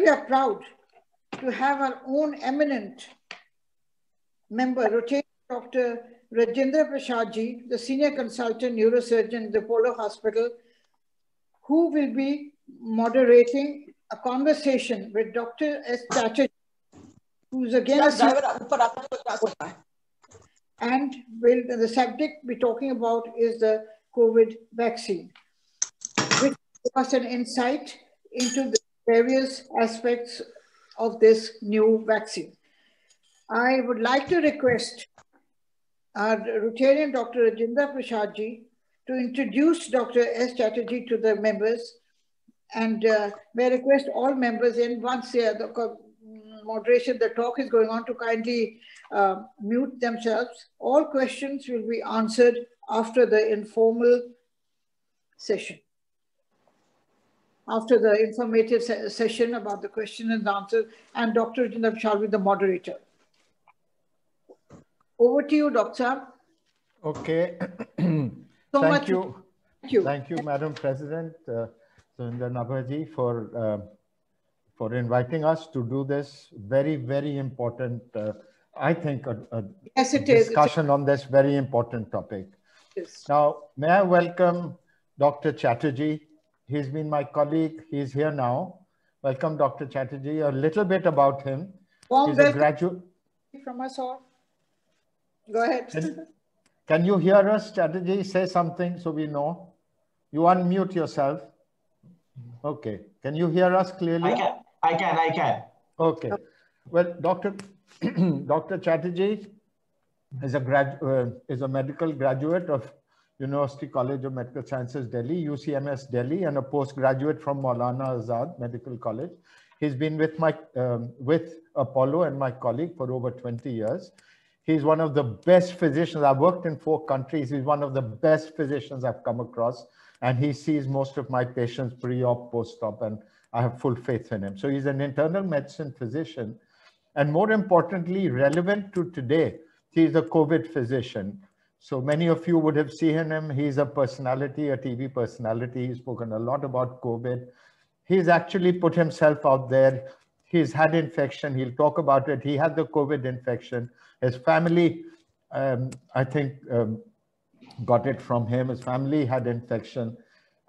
we are proud to have our own eminent member, Rotarian Dr. Rajendra Prasad Ji, the Senior Consultant Neurosurgeon in the Apollo Hospital, who will be moderating a conversation with Dr. S. Chatterjee, who's again and will the subject we're talking about is the COVID vaccine, which gives us an insight into the various aspects of this new vaccine. I would like to request our Rotarian Dr. Rajendra Prasad Ji to introduce Dr. S. Chatterjee to the members, and may I request all members in once the moderation, the talk is going on, to kindly mute themselves. All questions will be answered after the informal session. After the informative session about the question and answer, and Dr. Rajendra shall be the moderator. Over to you, Doctor. Okay. Thank you. Thank you, Madam President Surinder Nabaji, for inviting us to do this very, very important, I think, yes, it discussion on this very important topic. Yes. Now, may I welcome Dr. Chatterjee. He's been my colleague. He's here now. Welcome, Dr. Chatterjee. A little bit about him. He's a graduate. From us all. Go ahead. Can you hear us, Chatterjee? Say something so we know. You unmute yourself. Okay. Can you hear us clearly? I can. Okay. Well, Dr. Chatterjee is a medical graduate of University College of Medical Sciences, Delhi, UCMS Delhi, and a postgraduate from Maulana Azad Medical College. He's been with Apollo and my colleague for over 20 years. He's one of the best physicians. I've worked in 4 countries. He's one of the best physicians I've come across. And he sees most of my patients pre-op, post-op, and I have full faith in him. So he's an internal medicine physician. And more importantly, relevant to today, he's a COVID physician. So many of you would have seen him. He's a personality, a TV personality. He's spoken a lot about COVID. He's actually put himself out there. He's had infection. He'll talk about it. He had the COVID infection. His family, I think, got it from him. His family had infection.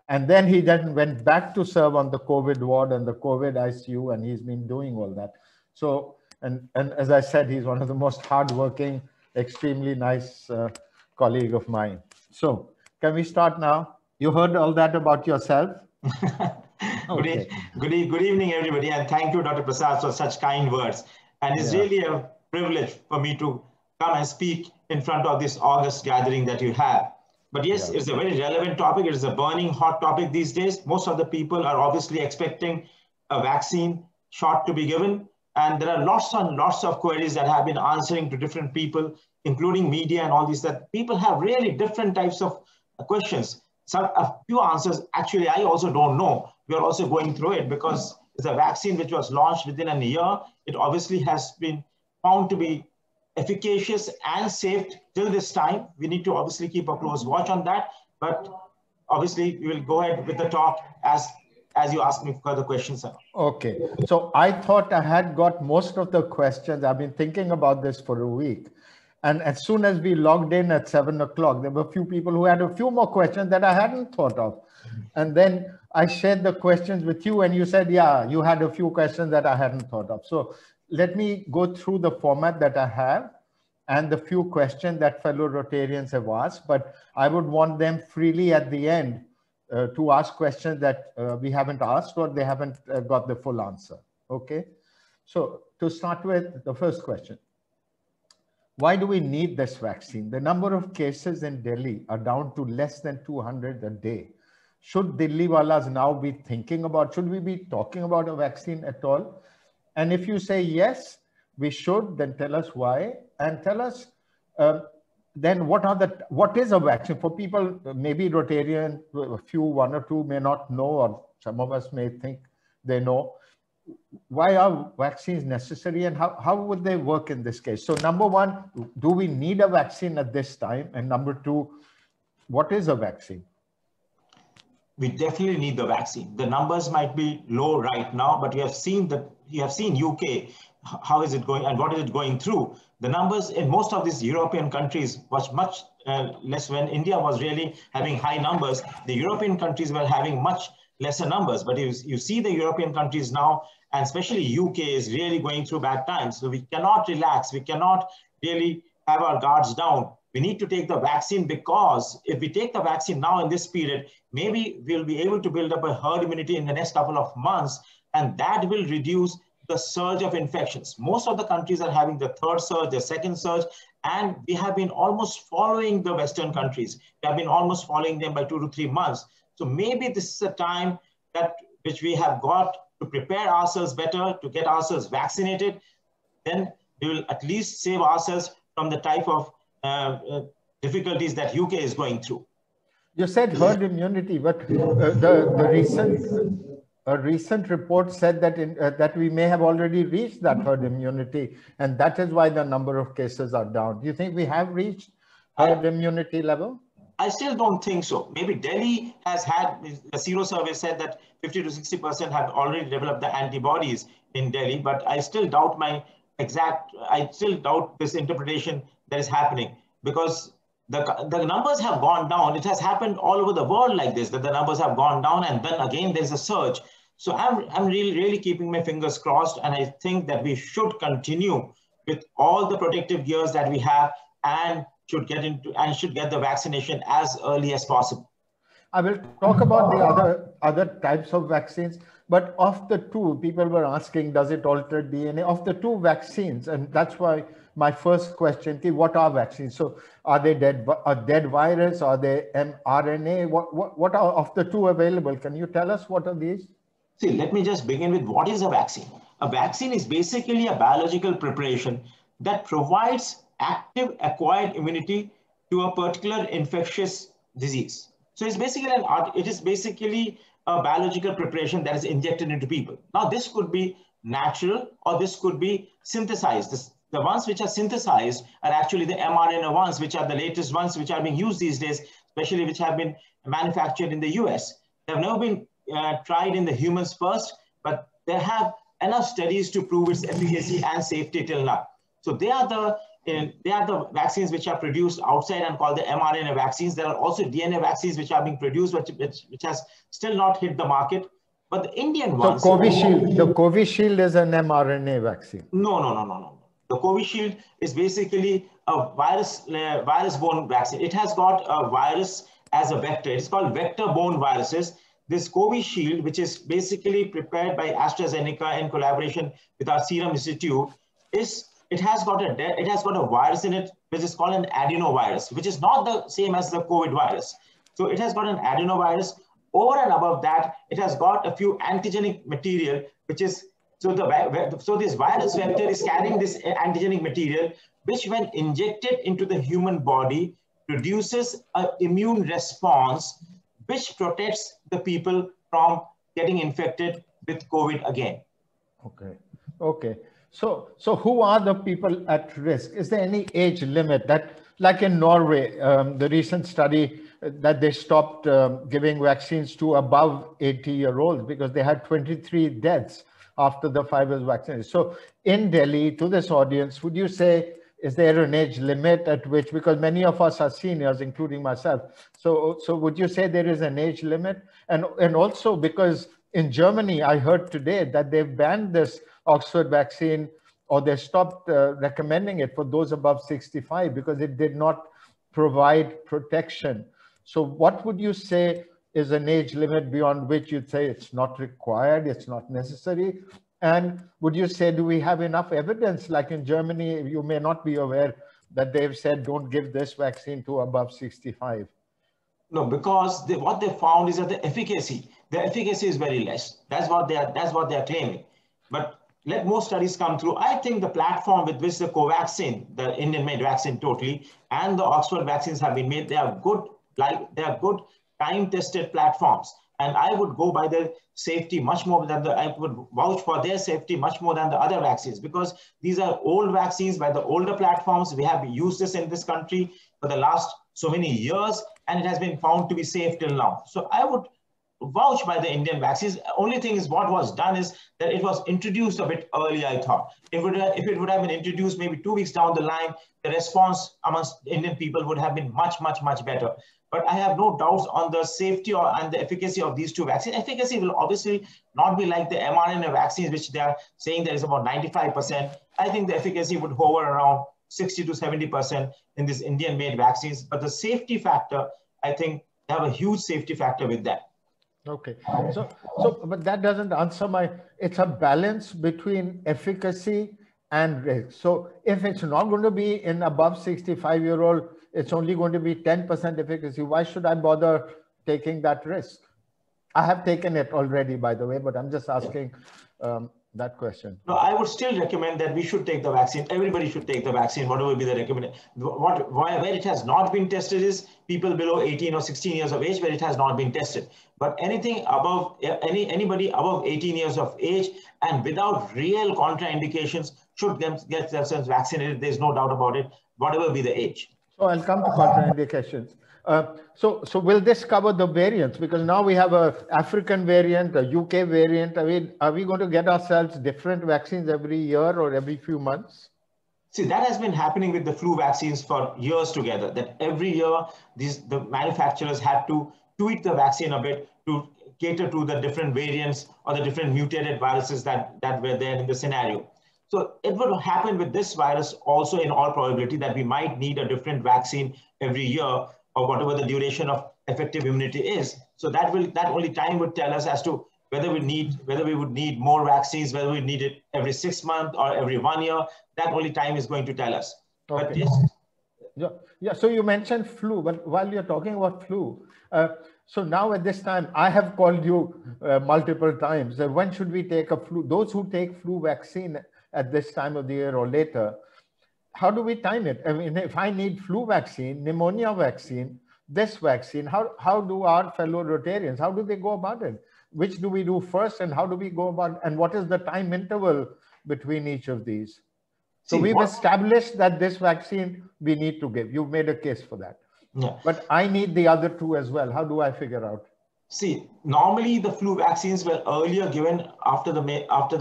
And then he then went back to serve on the COVID ward and the COVID ICU, and he's been doing all that. So, and as I said, he's one of the most hardworking, extremely nice colleague of mine. So, can we start now? You heard all that about yourself? Okay. Good evening, everybody, and thank you, Dr. Prasad, for such kind words. And it's really a privilege for me to come and speak in front of this August gathering that you have. But yes, it's a very relevant topic. It is a burning hot topic these days. Most of the people are obviously expecting a vaccine shot to be given. And there are lots and lots of queries that have been answering to different people, including media and all these, that people have really different types of questions. A few answers, actually, I also don't know. We are also going through it because it's a vaccine which was launched within a year. It obviously has been found to be efficacious and safe till this time. We need to obviously keep a close watch on that. But obviously, we will go ahead with the talk as you ask me further questions. Okay. So I thought I had got most of the questions. I've been thinking about this for a week. And as soon as we logged in at 7 o'clock, there were a few people who had a few more questions that I hadn't thought of. And then I shared the questions with you and you said, yeah, you had a few questions that I hadn't thought of. So let me go through the format that I have and the few questions that fellow Rotarians have asked, but I would want them freely at the end to ask questions that we haven't asked or they haven't got the full answer. Okay. So to start with the first question. Why do we need this vaccine? The number of cases in Delhi are down to less than 200 a day. Should Delhiwalas now be thinking about, should we be talking about a vaccine at all? And if you say yes, we should, then tell us why and tell us then what is a vaccine? For people, maybe Rotarian, one or two may not know, or some of us may think they know. Why are vaccines necessary and how would they work in this case? So number one, do we need a vaccine at this time? And number two, what is a vaccine? we definitely need the vaccine. The numbers might be low right now, but you have seen UK, how is it going and what is it going through? The numbers in most of these European countries was much less. When India was really having high numbers, the European countries were having much lesser numbers. But you see the European countries now, and especially UK is really going through bad times. So we cannot relax. We cannot really have our guards down. We need to take the vaccine, because if we take the vaccine now in this period, maybe we'll be able to build up a herd immunity in the next couple of months, and that will reduce the surge of infections. Most of the countries are having the third surge, the second surge, and we have been almost following the Western countries. We have been almost following them by 2 to 3 months. So maybe this is a time which we have got to prepare ourselves better, to get ourselves vaccinated. Then we will at least save ourselves from the type of difficulties that UK is going through. You said herd immunity, but a recent report said that that we may have already reached that herd immunity, and that is why the number of cases are down. Do you think we have reached herd immunity level? I still don't think so. Maybe Delhi has had, the Sero survey said that 50 to 60% have already developed the antibodies in Delhi, but I still doubt I still doubt this interpretation that is happening, because the numbers have gone down. It has happened all over the world like this, that the numbers have gone down and then again there's a surge. So I'm really keeping my fingers crossed, and I think that we should continue with all the protective gears that we have, and should get the vaccination as early as possible. I will talk about the other types of vaccines, but of the two, people were asking, does it alter DNA? Of the two vaccines, and that's why my first question, what are vaccines? So are they a dead virus? Are they mRNA? What are of the two available? Can you tell us what are these? See, let me just begin with what is a vaccine. A vaccine is basically a biological preparation that provides active acquired immunity to a particular infectious disease. So it's basically a biological preparation that is injected into people. Now, this could be natural or this could be synthesized. The ones which are synthesized are actually the mRNA ones, which are the latest ones which are being used these days, especially which have been manufactured in the US. They have never been tried in the humans first, but they have enough studies to prove its efficacy and safety till now. So they are the vaccines which are produced outside and called the mRNA vaccines. There are also DNA vaccines which are being produced, which has still not hit the market. But the Indian ones... So Covishield is an mRNA vaccine? No. The Covishield is basically a virus-borne vaccine. It has got a virus as a vector. It's called vector-borne viruses. This Covishield, which is basically prepared by AstraZeneca in collaboration with our Serum Institute, it has got a virus in it, which is called an adenovirus, which is not the same as the COVID virus. So it has got an adenovirus. Over and above that, it has got a few antigenic material, which is, so this virus vector is carrying this antigenic material, which when injected into the human body, produces an immune response, which protects the people from getting infected with COVID again. Okay. So who are the people at risk? Is there any age limit that, like in Norway, the recent study that they stopped giving vaccines to above 80-year-olds because they had 23 deaths after the Pfizer vaccine. So in Delhi, to this audience, would you say, is there an age limit at which, because many of us are seniors, including myself. So would you say there is an age limit? And also because in Germany, I heard today that they've banned this Oxford vaccine, or they stopped recommending it for those above 65 because it did not provide protection. So what would you say is an age limit beyond which you'd say it's not required, it's not necessary? And would you say, do we have enough evidence? Like in Germany, you may not be aware that they've said, don't give this vaccine to above 65. No, because what they found is that the efficacy is very less. That's what they are claiming. But let more studies come through. I think the platform with which the Covaxin, the Indian-made vaccine totally, and the Oxford vaccines have been made, they are good time-tested platforms. And I would go by their safety much more than I would vouch for their safety much more than the other vaccines, because these are old vaccines by the older platforms. We have used this in this country for the last so many years, and it has been found to be safe till now. So I would vouch by the Indian vaccines. Only thing is what was done is that it was introduced a bit early, I thought. If it would have been introduced maybe 2 weeks down the line, the response amongst Indian people would have been much, much, much better. But I have no doubts on the safety and the efficacy of these two vaccines. Efficacy will obviously not be like the mRNA vaccines, which they are saying there is about 95%. I think the efficacy would hover around 60 to 70% in these Indian-made vaccines. But the safety factor, I think they have a huge safety factor with that. Okay, but that doesn't answer it's a balance between efficacy and risk. So if it's not going to be in above 65-year-old, it's only going to be 10% efficacy. Why should I bother taking that risk? I have taken it already, by the way, but I'm just asking that question. No, I would still recommend that we should take the vaccine. Everybody should take the vaccine, whatever be the recommendation. Where it has not been tested is people below 18 or 16 years of age, where it has not been tested. But anything above, anybody above 18 years of age and without real contraindications should get themselves vaccinated. There's no doubt about it, whatever be the age. So I'll come to contraindications. So will this cover the variants? Because now we have a African variant, a UK variant. I mean, are we going to get ourselves different vaccines every year or every few months? See, that has been happening with the flu vaccines for years together, that every year the manufacturers had to tweak the vaccine a bit to cater to the different variants or the different mutated viruses that were there in the scenario. So it would happen with this virus also in all probability that we might need a different vaccine every year or whatever the duration of effective immunity is. So that only time would tell us as to whether we would need more vaccines, whether we need it every 6 months or every 1 year. That only time is going to tell us. Okay. But yes. Yeah. So you mentioned flu, but while you're talking about flu, so now at this time, I have called you multiple times. When should we take a flu? Those who take flu vaccine at this time of the year or later, how do we time it? I mean, if I need flu vaccine, pneumonia vaccine, this vaccine, how do our fellow Rotarians, how do they go about it? Which do we do first and how do we go about, and what is the time interval between each of these? So we've established that this vaccine we need to give. You've made a case for that. Yeah. But I need the other two as well. How do I figure out? See, normally the flu vaccines were earlier given after the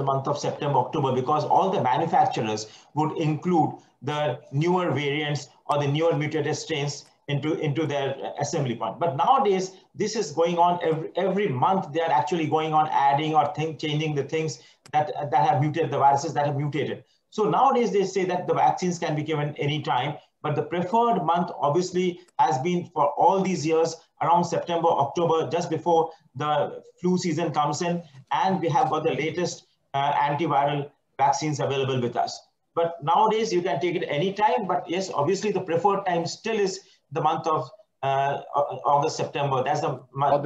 month of September, October, because all the manufacturers would include the newer variants or the newer mutated strains into their assembly point. But nowadays, this is going on every month. They are actually going on adding or changing the things that have mutated, the viruses that have mutated. So nowadays they say that the vaccines can be given anytime, but the preferred month obviously has been for all these years around September, October, just before the flu season comes in, and we have got the latest antiviral vaccines available with us. But nowadays you can take it anytime, but yes, obviously the preferred time still is the month of August, September. That's the month.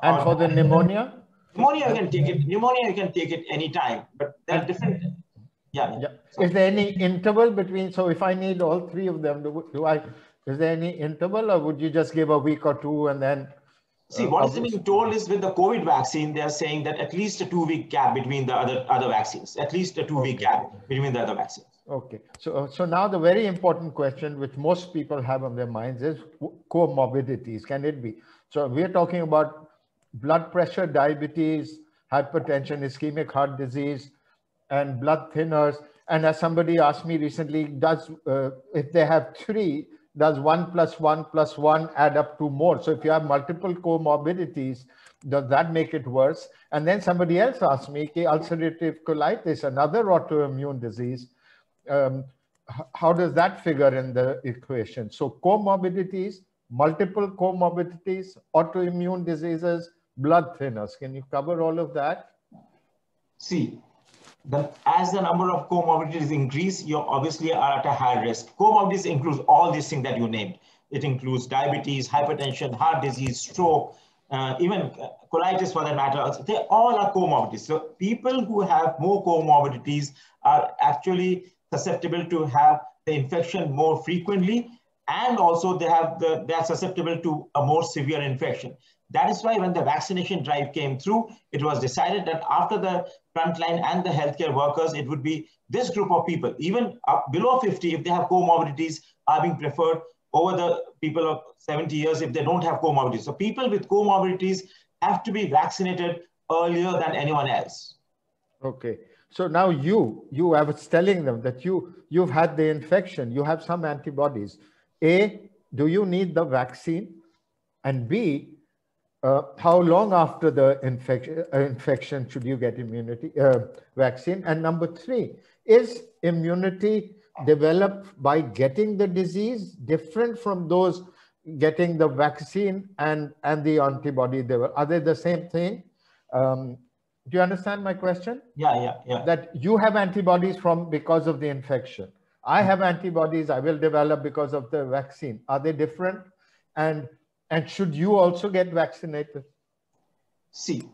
And for the pneumonia? Pneumonia, you can take it. Pneumonia, you can take it anytime, but there are different. Yeah. Is there any interval between? So if I need all three of them, is there any interval, or would you just give a week or two and then? See, what is being told is with the COVID vaccine, they are saying that at least a 2-week gap between the other vaccines, at least a 2-week gap between the other vaccines. Okay. So now the very important question, which most people have on their minds, is comorbidities. Can it be? So we're talking about blood pressure, diabetes, hypertension, ischemic heart disease, and blood thinners. And as somebody asked me recently, if they have three, does 1 + 1 + 1 add up to more? So if you have multiple comorbidities, does that make it worse? And then somebody else asked me, ulcerative colitis, another autoimmune disease, how does that figure in the equation? So comorbidities, multiple comorbidities, autoimmune diseases, blood thinners. Can you cover all of that? See, as the number of comorbidities increase, you obviously are at a higher risk. Comorbidities includes all these things that you named. It includes diabetes, hypertension, heart disease, stroke, even colitis for that matter. They all are comorbidities. So people who have more comorbidities are actually susceptible to have the infection more frequently, and also they are susceptible to a more severe infection. That is why when the vaccination drive came through, it was decided that after the frontline and the healthcare workers, it would be this group of people, even below 50, if they have comorbidities, are being preferred over the people of 70 years if they don't have comorbidities. So people with comorbidities, have to be vaccinated earlier than anyone else. Okay. So now I was telling them that you've had the infection, you have some antibodies. A, do you need the vaccine? And B, how long after the infection should you get immunity vaccine? And number 3, is immunity developed by getting the disease different from those getting the vaccine and the antibody? Are they the same thing? Do you understand my question? Yeah. That you have antibodies because of the infection. I have antibodies I will develop because of the vaccine. Are they different? And should you also get vaccinated? See,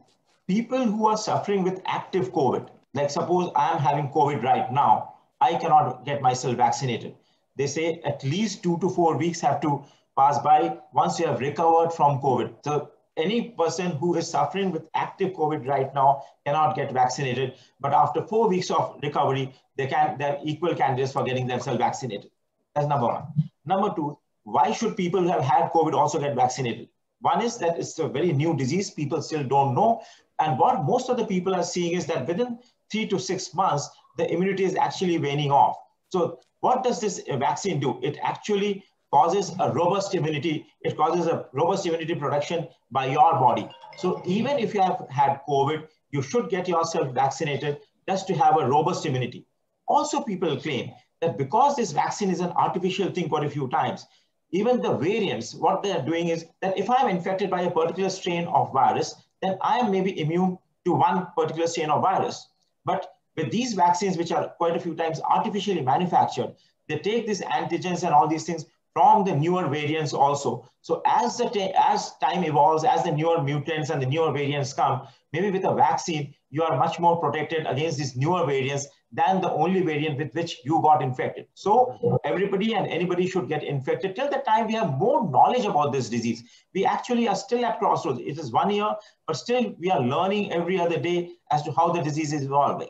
people who are suffering with active COVID, like suppose I am having COVID right now, I cannot get myself vaccinated. They say at least 2 to 4 weeks have to pass by once you have recovered from COVID. So any person who is suffering with active COVID right now cannot get vaccinated, but after 4 weeks of recovery, they're equal candidates for getting themselves vaccinated. That's number 1. Number 2, why should people who have had COVID also get vaccinated? One is that it's a very new disease. People still don't know. And what most of the people are seeing is that within 3 to 6 months, the immunity is actually waning off. So what does this vaccine do? It actually causes a robust immunity. It causes a robust immunity production by your body. So even if you have had COVID, you should get yourself vaccinated just to have a robust immunity. Also, people claim that because this vaccine is an artificial thing quite a few times, even the variants, what they are doing is that if I'm infected by a particular strain of virus, then I am maybe immune to one particular strain of virus. But with these vaccines, which are quite a few times artificially manufactured, they take these antigens and all these things from the newer variants also. So as time evolves, as the newer mutants and the newer variants come, maybe with a vaccine, you are much more protected against these newer variants than the only variant with which you got infected. So everybody and anybody should get infected till the time we have more knowledge about this disease. We actually are still at crossroads. It is 1 year, but still we are learning every other day as to how the disease is evolving.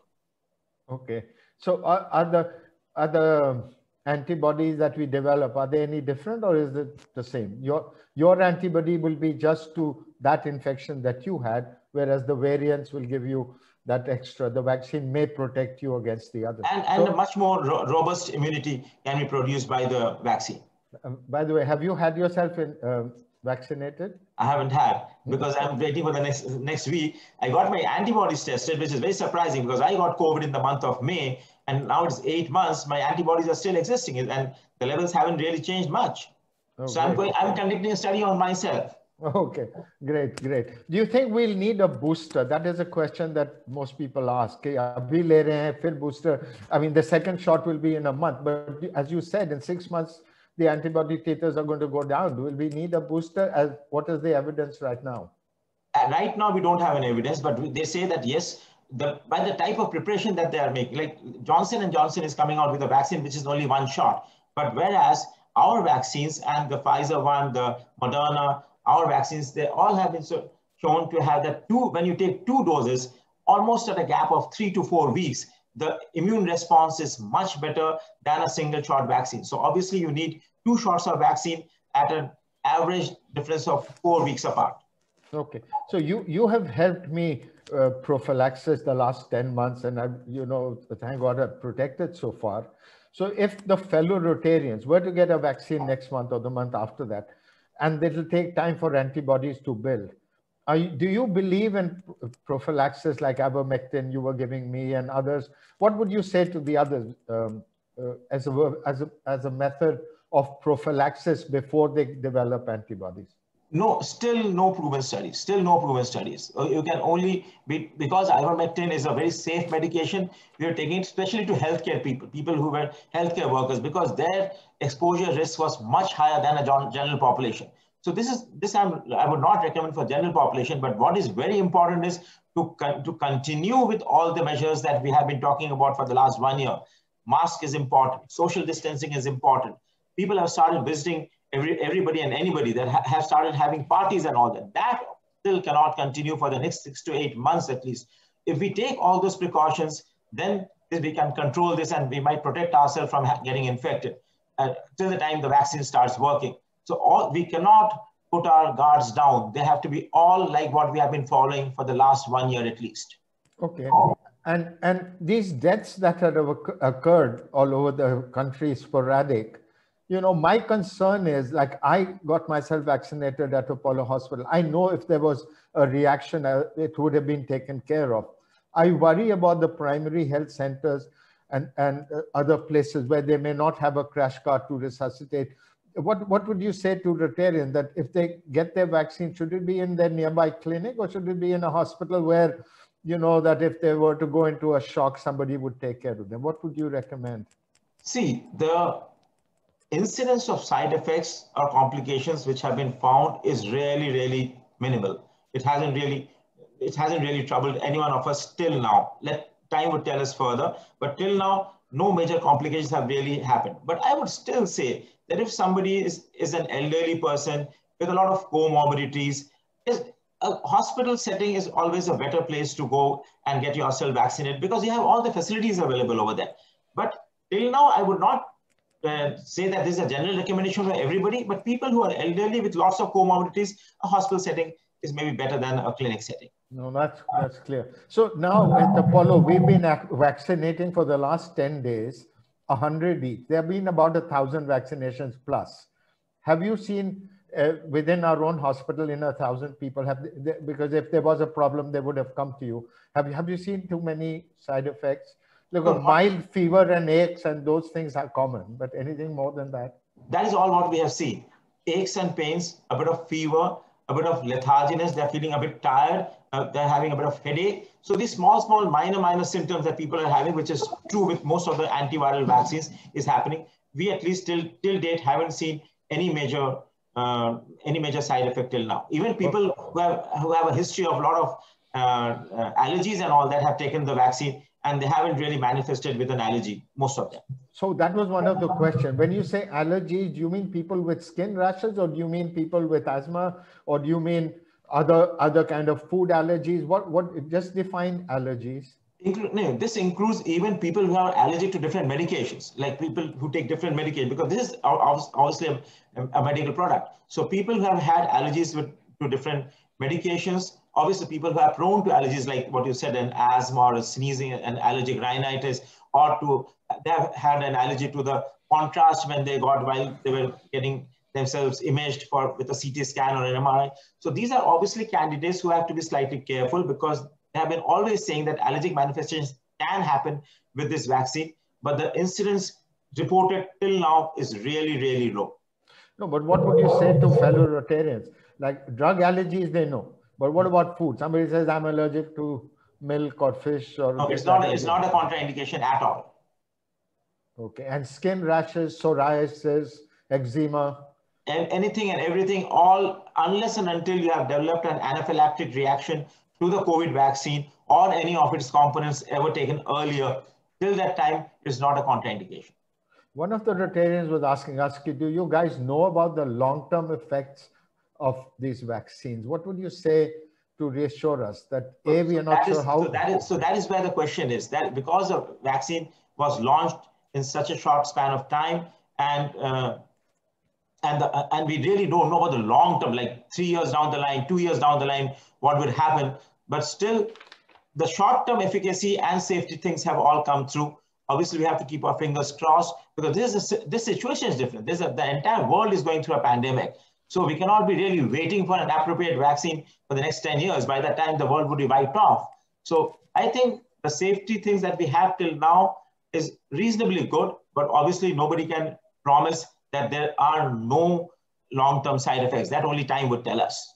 Okay. So are the antibodies that we develop, are they any different or is it the same? Your antibody will be just to that infection that you had, whereas the variants will give you that extra. The vaccine may protect you against the other. And a much more robust immunity can be produced by the vaccine. By the way, have you had yourself vaccinated? I haven't had, because I'm waiting for the next week. I got my antibodies tested, which is very surprising because I got COVID in the month of May, and now it's 8 months. My antibodies are still existing, and the levels haven't really changed much. Oh, so I'm conducting a study on myself. Okay, great. Do you think we'll need a booster? That is a question that most people ask. Abhi le rahe hain, fir booster. I mean, the second shot will be in a month, but as you said, in 6 months, the antibody titers are going to go down. Will we need a booster? What is the evidence right now? Right now, we don't have any evidence, but they say that yes, by the type of preparation that they are making, like Johnson & Johnson is coming out with a vaccine, which is only 1 shot. But whereas our vaccines and the Pfizer one, the Moderna, our vaccines, they all have been shown to have that when you take 2 doses, almost at a gap of 3 to 4 weeks, the immune response is much better than a single shot vaccine. So obviously you need 2 shots of vaccine at an average difference of 4 weeks apart. Okay. So you have helped me prophylaxis the last 10 months and thank God I've protected so far. So if the fellow Rotarians were to get a vaccine next month or the month after that, and it will take time for antibodies to build, do you believe in prophylaxis like ivermectin you were giving me and others? What would you say to the others as a method of prophylaxis before they develop antibodies? No, still no proven studies. You can only because ivermectin is a very safe medication. We are taking it especially to healthcare people who were healthcare workers, because their exposure risk was much higher than a general population. So I would not recommend for general population. But what is very important is to continue with all the measures that we have been talking about for the last 1 year. Mask is important. Social distancing is important. People have started visiting everybody and anybody that have started having parties and all that. That still cannot continue for the next 6 to 8 months at least. If we take all those precautions, then we can control this and we might protect ourselves from getting infected till the time the vaccine starts working. So we cannot put our guards down. They have to be all like what we have been following for the last 1 year at least. Okay. And these deaths that have occurred all over the country, sporadic, you know, my concern is, like, I got myself vaccinated at Apollo Hospital. I know if there was a reaction, it would have been taken care of. I worry about the primary health centers and other places where they may not have a crash cart to resuscitate. What would you say to Rotarians, that if they get their vaccine, should it be in their nearby clinic, or should it be in a hospital where, you know, that if they were to go into a shock, somebody would take care of them? What would you recommend? See, the incidence of side effects or complications which have been found is really minimal. It hasn't really troubled any one of us till now. Time would tell us further, but till now, no major complications have really happened. But I would still say that if somebody is an elderly person with a lot of comorbidities, a hospital setting is always a better place to go and get yourself vaccinated, because you have all the facilities available over there. But till now, I would not say that this is a general recommendation for everybody, but people who are elderly with lots of comorbidities, a hospital setting is maybe better than a clinic setting. No, that's clear. So now at Apollo, we've been vaccinating for the last 10 days, 100 each. There have been about 1,000 vaccinations plus. Have you seen within our own hospital, in 1,000 people, because if there was a problem, they would have come to you. Have you seen too many side effects? Look, a mild fever and aches and those things are common, but anything more than that? That is all what we have seen. Aches and pains, a bit of fever, a bit of letharginess, they're feeling a bit tired, they're having a bit of headache. So these small, minor symptoms that people are having, which is true with most of the antiviral vaccines, is happening. We at least till date haven't seen any major side effect till now. Even people who have a history of a lot of allergies and all that have taken the vaccine, and they haven't really manifested with an allergy, most of them. So that was one of the questions. When you say allergies, do you mean people with skin rashes, or do you mean people with asthma, or do you mean other kind of food allergies? What just define allergies? No, this includes even people who are allergic to different medications, like people who take different medications, because this is obviously a medical product. So people who have had allergies to different medications, obviously people who are prone to allergies, like what you said, an asthma or a sneezing, an allergic rhinitis, or they have had an allergy to the contrast when they got while they were getting themselves imaged with a CT scan or an MRI. So these are obviously candidates who have to be slightly careful, because they have been always saying that allergic manifestations can happen with this vaccine, but the incidence reported till now is really low. No, but what would you say to fellow Rotarians? Like, drug allergies, they know. But what about food? Somebody says, I'm allergic to milk or fish. Or no, it's not a contraindication at all. Okay. And skin rashes, psoriasis, eczema? And anything and everything, all, unless and until you have developed an anaphylactic reaction to the COVID vaccine or any of its components ever taken earlier, till that time, it's not a contraindication. One of the Rotarians was asking us, do you guys know about the long-term effects of these vaccines? What would you say to reassure us that we are not sure how? So that is where the question is, that because the vaccine was launched in such a short span of time, and we really don't know about the long term, like 3 years down the line, 2 years down the line, what would happen. But still, the short term efficacy and safety things have all come through. Obviously, we have to keep our fingers crossed, because this situation is different. The entire world is going through a pandemic. So we cannot be really waiting for an appropriate vaccine for the next 10 years. By that time, the world would be wiped off. So I think the safety things that we have till now is reasonably good, but obviously nobody can promise that there are no long-term side effects. That only time would tell us.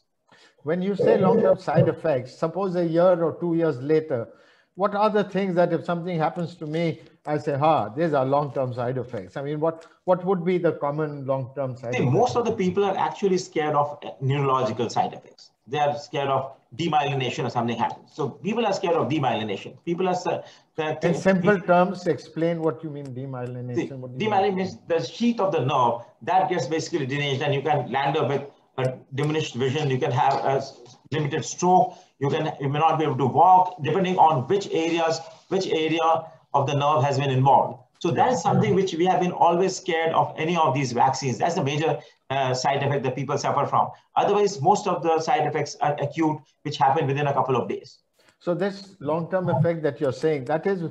When you say long-term side effects, suppose a year or 2 years later, what are the things that if something happens to me, I say, these are long-term side effects? I mean, what would be the common long-term side effects? Most of the people are actually scared of neurological side effects. They are scared of demyelination or something happens. So people are scared of demyelination. People are... In simple terms, explain what you mean demyelination. Demyelination means the sheath of the nerve that gets basically damaged, and you can land up with a diminished vision. You can have a limited stroke. You may not be able to walk, depending on which area of the nerve has been involved. So that is something which we have been always scared of any of these vaccines. That's the major side effect that people suffer from. Otherwise, most of the side effects are acute, which happen within a couple of days. So this long-term effect that you're saying, that is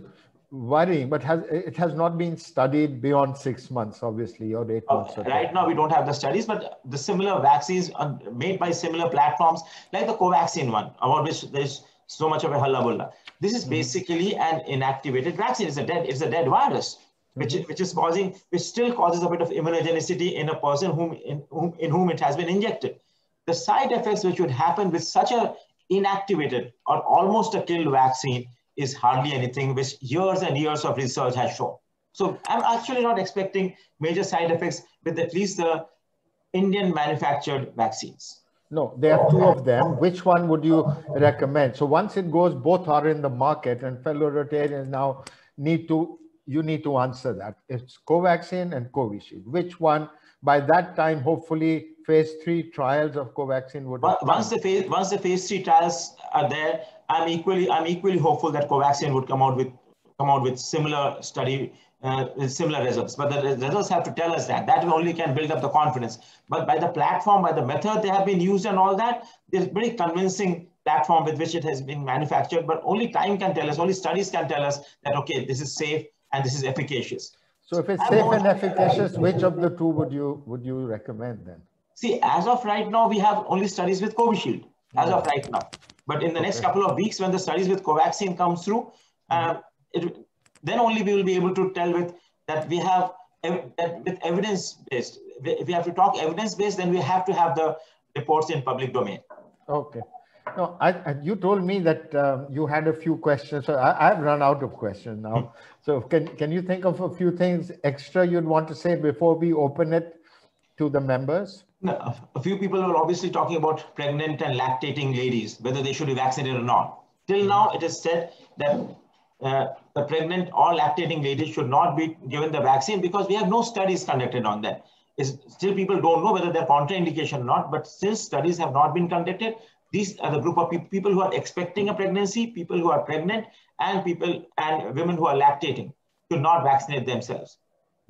worrying, but it has not been studied beyond 6 months, obviously, or 8 months. Right now, we don't have the studies, but the similar vaccines are made by similar platforms, like the Covaxin one, about which there's so much of a hullabulla. This is basically an inactivated vaccine. It's a dead virus, which still causes a bit of immunogenicity in a person in whom it has been injected. The side effects which would happen with such a inactivated or almost a killed vaccine is hardly anything, which years and years of research has shown. So I'm actually not expecting major side effects with at least the Indian manufactured vaccines. No, there are 2 of them. Which one would you recommend? So once it goes, both are in the market, and fellow Rotarians now need to answer that. It's Covaxin and Covishield. Which one? By that time, hopefully, phase 3 trials of Covaxin would. Once the phase 3 trials are there, I'm equally hopeful that Covaxin would come out with similar study. With similar results, but the results have to tell us that only can build up the confidence. But by the platform, by the method they have been used and all that, there's very convincing platform with which it has been manufactured, but only time can tell us, only studies can tell us that, okay, this is safe and this is efficacious. So if it's safe and efficacious, which of the 2 would you recommend then? See, as of right now, we have only studies with Covishield, as of right now. But in the next couple of weeks, when the studies with Covaxin comes through, then only we will be able to tell with evidence-based. If we have to talk evidence-based, then we have to have the reports in public domain. Okay. No, you told me that you had a few questions. So I've run out of questions now. So can you think of a few things extra you'd want to say before we open it to the members? No, a few people are obviously talking about pregnant and lactating ladies, whether they should be vaccinated or not. Till now, it is said that the pregnant or lactating ladies should not be given the vaccine because we have no studies conducted on that. Still, people don't know whether they're contraindication or not, but since studies have not been conducted, these are the group of people who are expecting a pregnancy, people who are pregnant, and women who are lactating should not vaccinate themselves.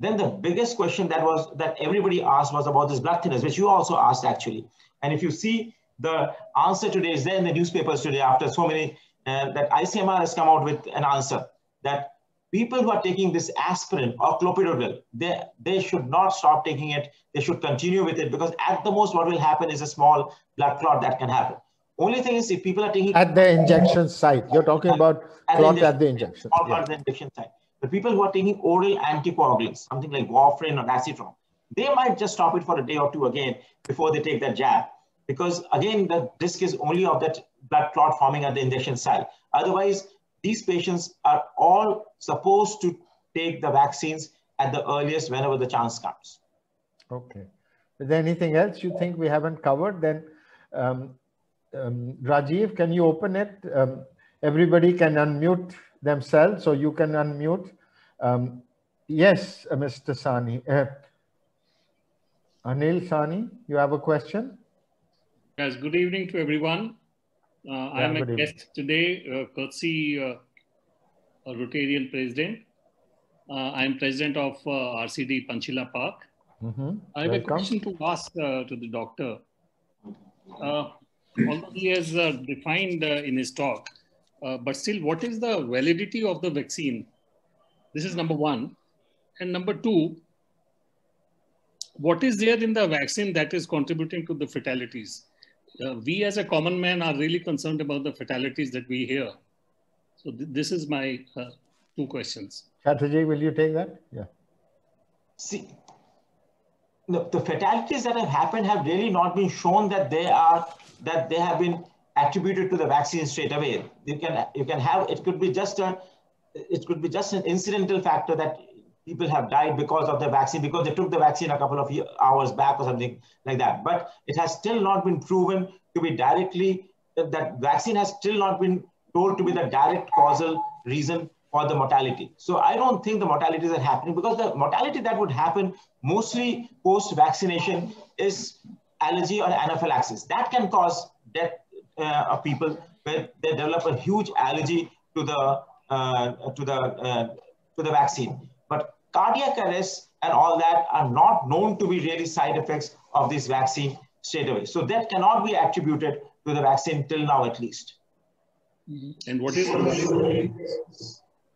Then the biggest question that everybody asked was about this blood thinners, which you also asked actually. And if you see the answer today is there in the newspapers today after so many, that ICMR has come out with an answer that people who are taking this aspirin or clopidogrel, they should not stop taking it. They should continue with it because at the most what will happen is a small blood clot that can happen. Only thing is if people are taking... At the injection site. You're talking about clot at the injection. At the injection site. The people who are taking oral anticoagulants, something like warfarin or acetron, they might just stop it for a day or 2 again before they take that jab. Because again, the risk is only of that blood clot forming at the injection site. Otherwise, these patients are all supposed to take the vaccines at the earliest whenever the chance comes. Okay. Is there anything else you think we haven't covered? Then, Rajiv, can you open it? Everybody can unmute themselves, so you can unmute. Yes, Mr. Sani. Anil Sani, you have a question? Yes, good evening to everyone. I am a guest today, courtesy Rotarian President. I am President of RCD Panchila Park. I have a question to ask to the doctor. Although he has defined in his talk, but still, what is the validity of the vaccine? This is number 1. And number 2, what is there in the vaccine that is contributing to the fatalities? We as a common man are really concerned about the fatalities that we hear. So this is my 2 questions. Chatterjee, will you take that? Yeah. See, the fatalities that have happened have really not been shown that they have been attributed to the vaccine straight away. You can have, it could be just an incidental factor that people have died because of the vaccine, because they took the vaccine a couple of hours back or something like that. But it has still not been proven to be directly, that vaccine has still not been told to be the direct causal reason for the mortality. So I don't think the mortalities are happening, because the mortality that would happen mostly post-vaccination is allergy or anaphylaxis. That can cause death of people where they develop a huge allergy to the vaccine. But cardiac arrest and all that are not known to be really side effects of this vaccine straight away. So that cannot be attributed to the vaccine till now, at least. And what is the validity?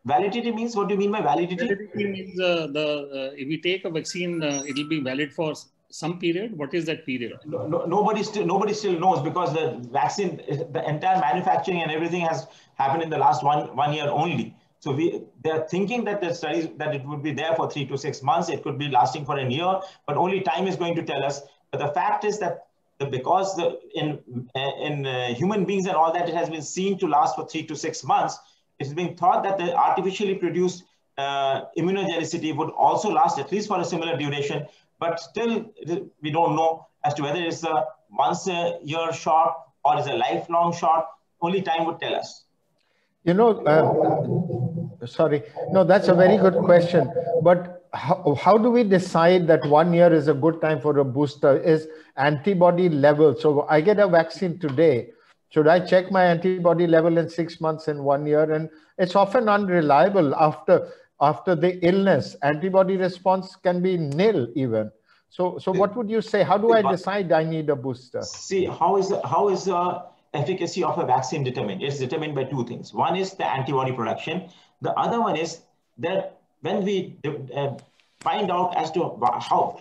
Validity means, what do you mean by validity? Validity means if we take a vaccine, it will be valid for some period. What is that period? Nobody still knows, because the vaccine, the entire manufacturing and everything has happened in the last one year only. So they're thinking that the studies, that it would be there for 3 to 6 months. It could be lasting for a year, but only time is going to tell us. But the fact is that because in human beings and all that, it has been seen to last for 3 to 6 months. It's been thought that the artificially produced immunogenicity would also last at least for a similar duration, but still we don't know as to whether it's a once a year shot or is a lifelong shot. Only time would tell us. You know, sorry, no, that's a very good question. But how do we decide that 1 year is a good time for a booster? Is antibody level. So I get a vaccine today. Should I check my antibody level in 6 months and 1 year? And it's often unreliable after the illness. Antibody response can be nil even. So what would you say? How do I decide I need a booster? See, how is the efficacy of a vaccine determined? It's determined by two things. One is the antibody production. The other one is that when we find out as to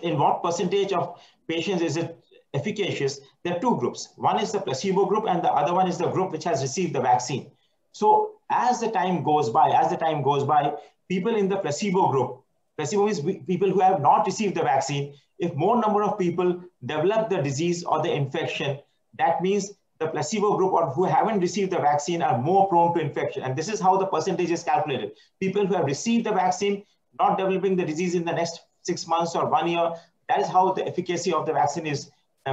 in what percentage of patients is it efficacious, there are two groups. One is the placebo group and the other one is the group which has received the vaccine. So as the time goes by, people in the placebo group, placebo is people who have not received the vaccine. If more number of people develop the disease or the infection, that means the placebo group or who haven't received the vaccine are more prone to infection. And this is how the percentage is calculated. People who have received the vaccine, not developing the disease in the next 6 months or 1 year, that is how the efficacy of the vaccine is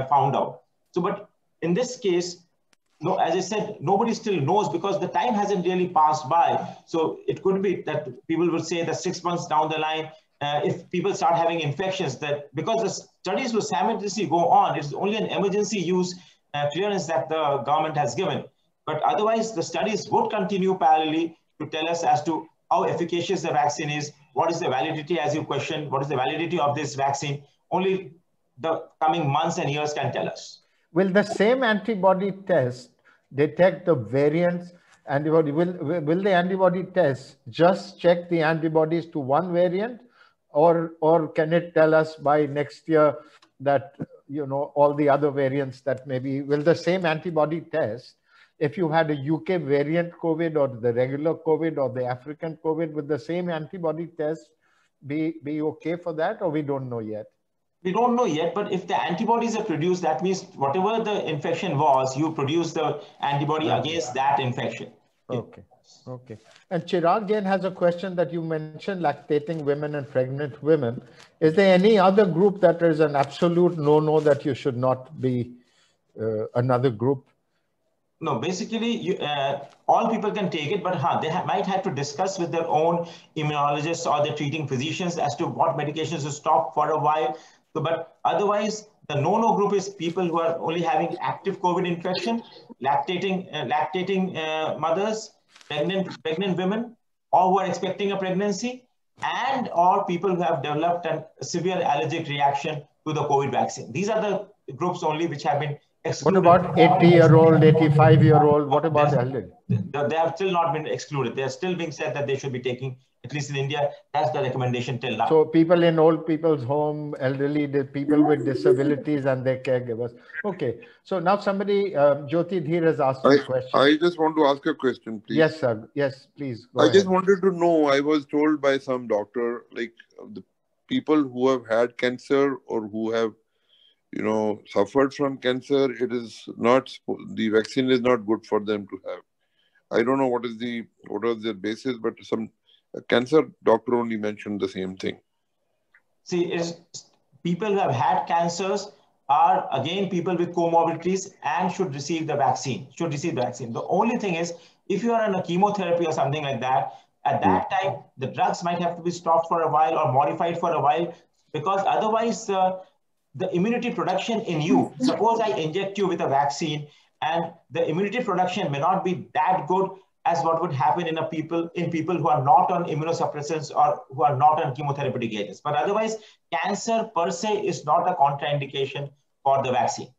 found out. So, but in this case, no, as I said, nobody still knows because the time hasn't really passed by. So it could be that people will say that 6 months down the line, if people start having infections, that because the studies will simultaneously go on, it's only an emergency use clearance that the government has given. But otherwise, the studies would continue parallelly to tell us as to how efficacious the vaccine is, what is the validity, as you questioned, what is the validity of this vaccine. Only the coming months and years can tell us. Will the same antibody test detect the variants? Antibody will the antibody test just check the antibodies to one variant, or can it tell us by next year that all the other variants that maybe will the same antibody test? If you had a UK variant COVID or the regular COVID or the African COVID, with the same antibody test be okay for that, or we don't know yet? We don't know yet, but if the antibodies are produced, that means whatever the infection was, you produce the antibody against that infection. Okay. Okay. And Chirag Jain has a question that you mentioned, lactating women and pregnant women. Is there any other group that is an absolute no-no that you should not be another group? No, basically, all people can take it, but they might have to discuss with their own immunologists or their treating physicians as to what medications to stop for a while. So, but otherwise, the no-no group is people who are only having active COVID infection, lactating mothers, pregnant women, or who are expecting a pregnancy, and or people who have developed a severe allergic reaction to the COVID vaccine. These are the groups only which have been excluded. What about 80-year-old, 85-year-old? What about elderly? They have still not been excluded. They are still being said that they should be taking, at least in India, that's the recommendation till now. So people in old people's home, elderly, the people with disabilities and their caregivers. Okay. So now somebody, Jyoti Dheer has asked a question. I just want to ask a question, please. Yes, sir. Yes, please. Go I ahead. just wanted to know, I was told by some doctor, like the people who have had cancer or who have suffered from cancer, it is not, the vaccine is not good for them to have. I don't know what was their basis, but some cancer doctor only mentioned the same thing. See, people who have had cancers are again people with comorbidities and should receive the vaccine. The only thing is, if you are on a chemotherapy or something like that, at that time, the drugs might have to be stopped for a while or modified for a while, because otherwise the immunity production in you, suppose I inject you with a vaccine and the immunity production may not be that good as what would happen in people who are not on immunosuppressants or who are not on chemotherapeutic agents. But otherwise, cancer per se is not a contraindication for the vaccine.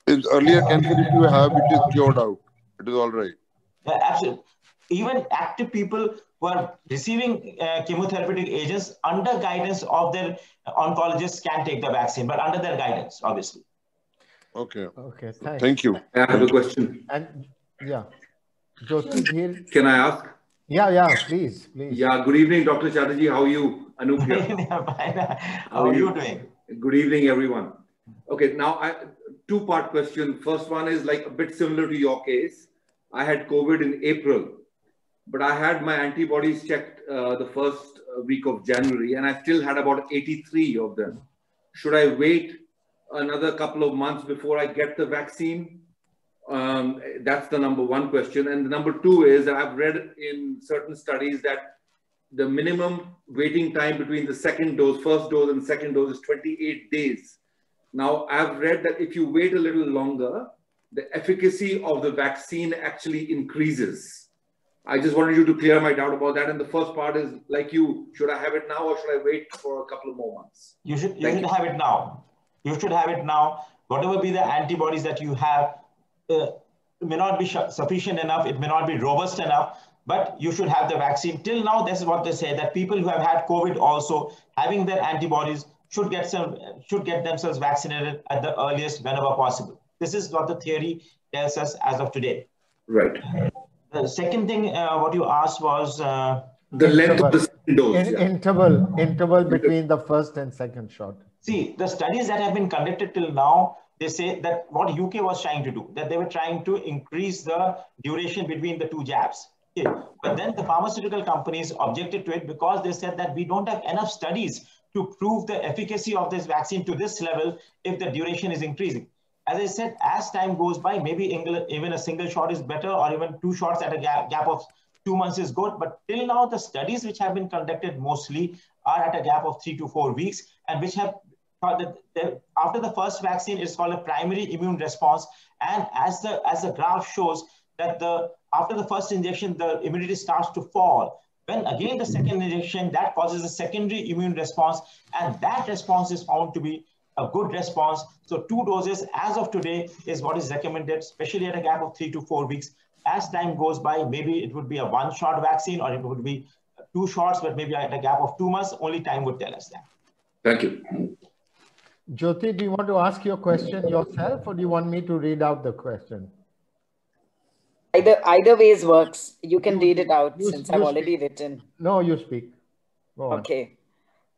In earlier cancer, if you have, it is cured out. It is all right. Yeah, absolutely. Even active people who are receiving chemotherapeutic agents under guidance of their oncologists can take the vaccine, but under their guidance, obviously. Okay. Okay, thanks. Thank you. I have a question. And yeah, Jyoti here. Can I ask? Yeah, please. Yeah, good evening, Dr. Chatterjee. How are you? Anup here. How are you doing? Good evening, everyone. Okay, now two-part question. First one is like a bit similar to your case. I had COVID in April, but I had my antibodies checked the first week of January, and I still had about 83 of them. Should I wait another couple of months before I get the vaccine? That's the number one question. And the number two is, I've read in certain studies that the minimum waiting time between the first dose and second dose is 28 days. Now, I've read that if you wait a little longer, the efficacy of the vaccine actually increases. I just wanted you to clear my doubt about that. And the first part is, like you, should I have it now or should I wait for a couple of more months? You should have it now. You should have it now. Whatever be the antibodies that you have, may not be sufficient enough. It may not be robust enough, but you should have the vaccine. Till now, this is what they say, that people who have had COVID also having their antibodies should get themselves vaccinated at the earliest whenever possible. This is what the theory tells us as of today. Right. The second thing, what you asked was the length of the second dose. Interval between the first and second shot. See, the studies that have been conducted till now, they say that what UK was trying to do, that they were trying to increase the duration between the two jabs. Okay. But then the pharmaceutical companies objected to it because they said that we don't have enough studies to prove the efficacy of this vaccine to this level if the duration is increasing. As I said, as time goes by, maybe even a single shot is better, or even 2 shots at a gap of 2 months is good. But till now, the studies which have been conducted mostly are at a gap of 3 to 4 weeks, and which have thought that after the first vaccine, it's called a primary immune response. And as the graph shows that after the first injection, the immunity starts to fall. When again the second injection, that causes a secondary immune response, and that response is found to be a good response. So 2 doses as of today is what is recommended, especially at a gap of 3 to 4 weeks. As time goes by, maybe it would be a 1-shot vaccine, or it would be 2 shots, but maybe at a gap of 2 months. Only time would tell us that. Thank you. Jyoti, do you want to ask your question yourself, or do you want me to read out the question? Either ways works. You can read it out since I've already written. No, you speak. Go on. Okay.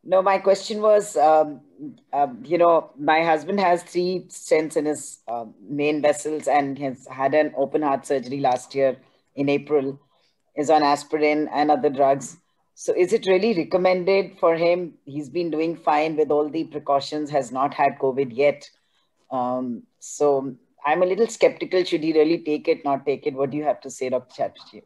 No, my question was, my husband has 3 stents in his main vessels and has had an open heart surgery last year in April, is on aspirin and other drugs. So is it really recommended for him? He's been doing fine with all the precautions, has not had COVID yet. So I'm a little skeptical. Should he really take it, not take it? What do you have to say, Dr. Chatterjee?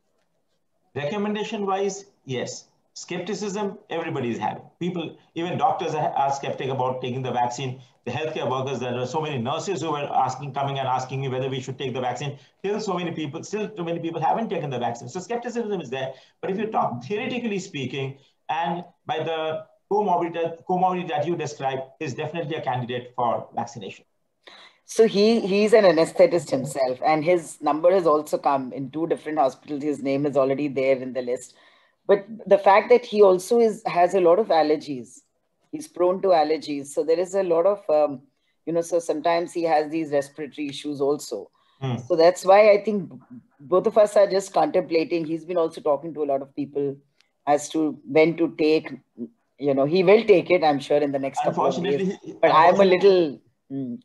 Recommendation-wise, yes. Skepticism, everybody is having. People, even doctors are skeptic about taking the vaccine. The healthcare workers, there are so many nurses who were coming and asking me whether we should take the vaccine. Still too many people haven't taken the vaccine. So skepticism is there. But if you talk theoretically speaking, and by the comorbidity that you described, is definitely a candidate for vaccination. So he's an anesthetist himself, and his number has also come in 2 different hospitals. His name is already there in the list. But the fact that he also has a lot of allergies, he's prone to allergies. So there is a lot of, so sometimes he has these respiratory issues also. So that's why I think both of us are just contemplating. He's been also talking to a lot of people as to when to take, he will take it, I'm sure, in the next couple of days. But I'm a little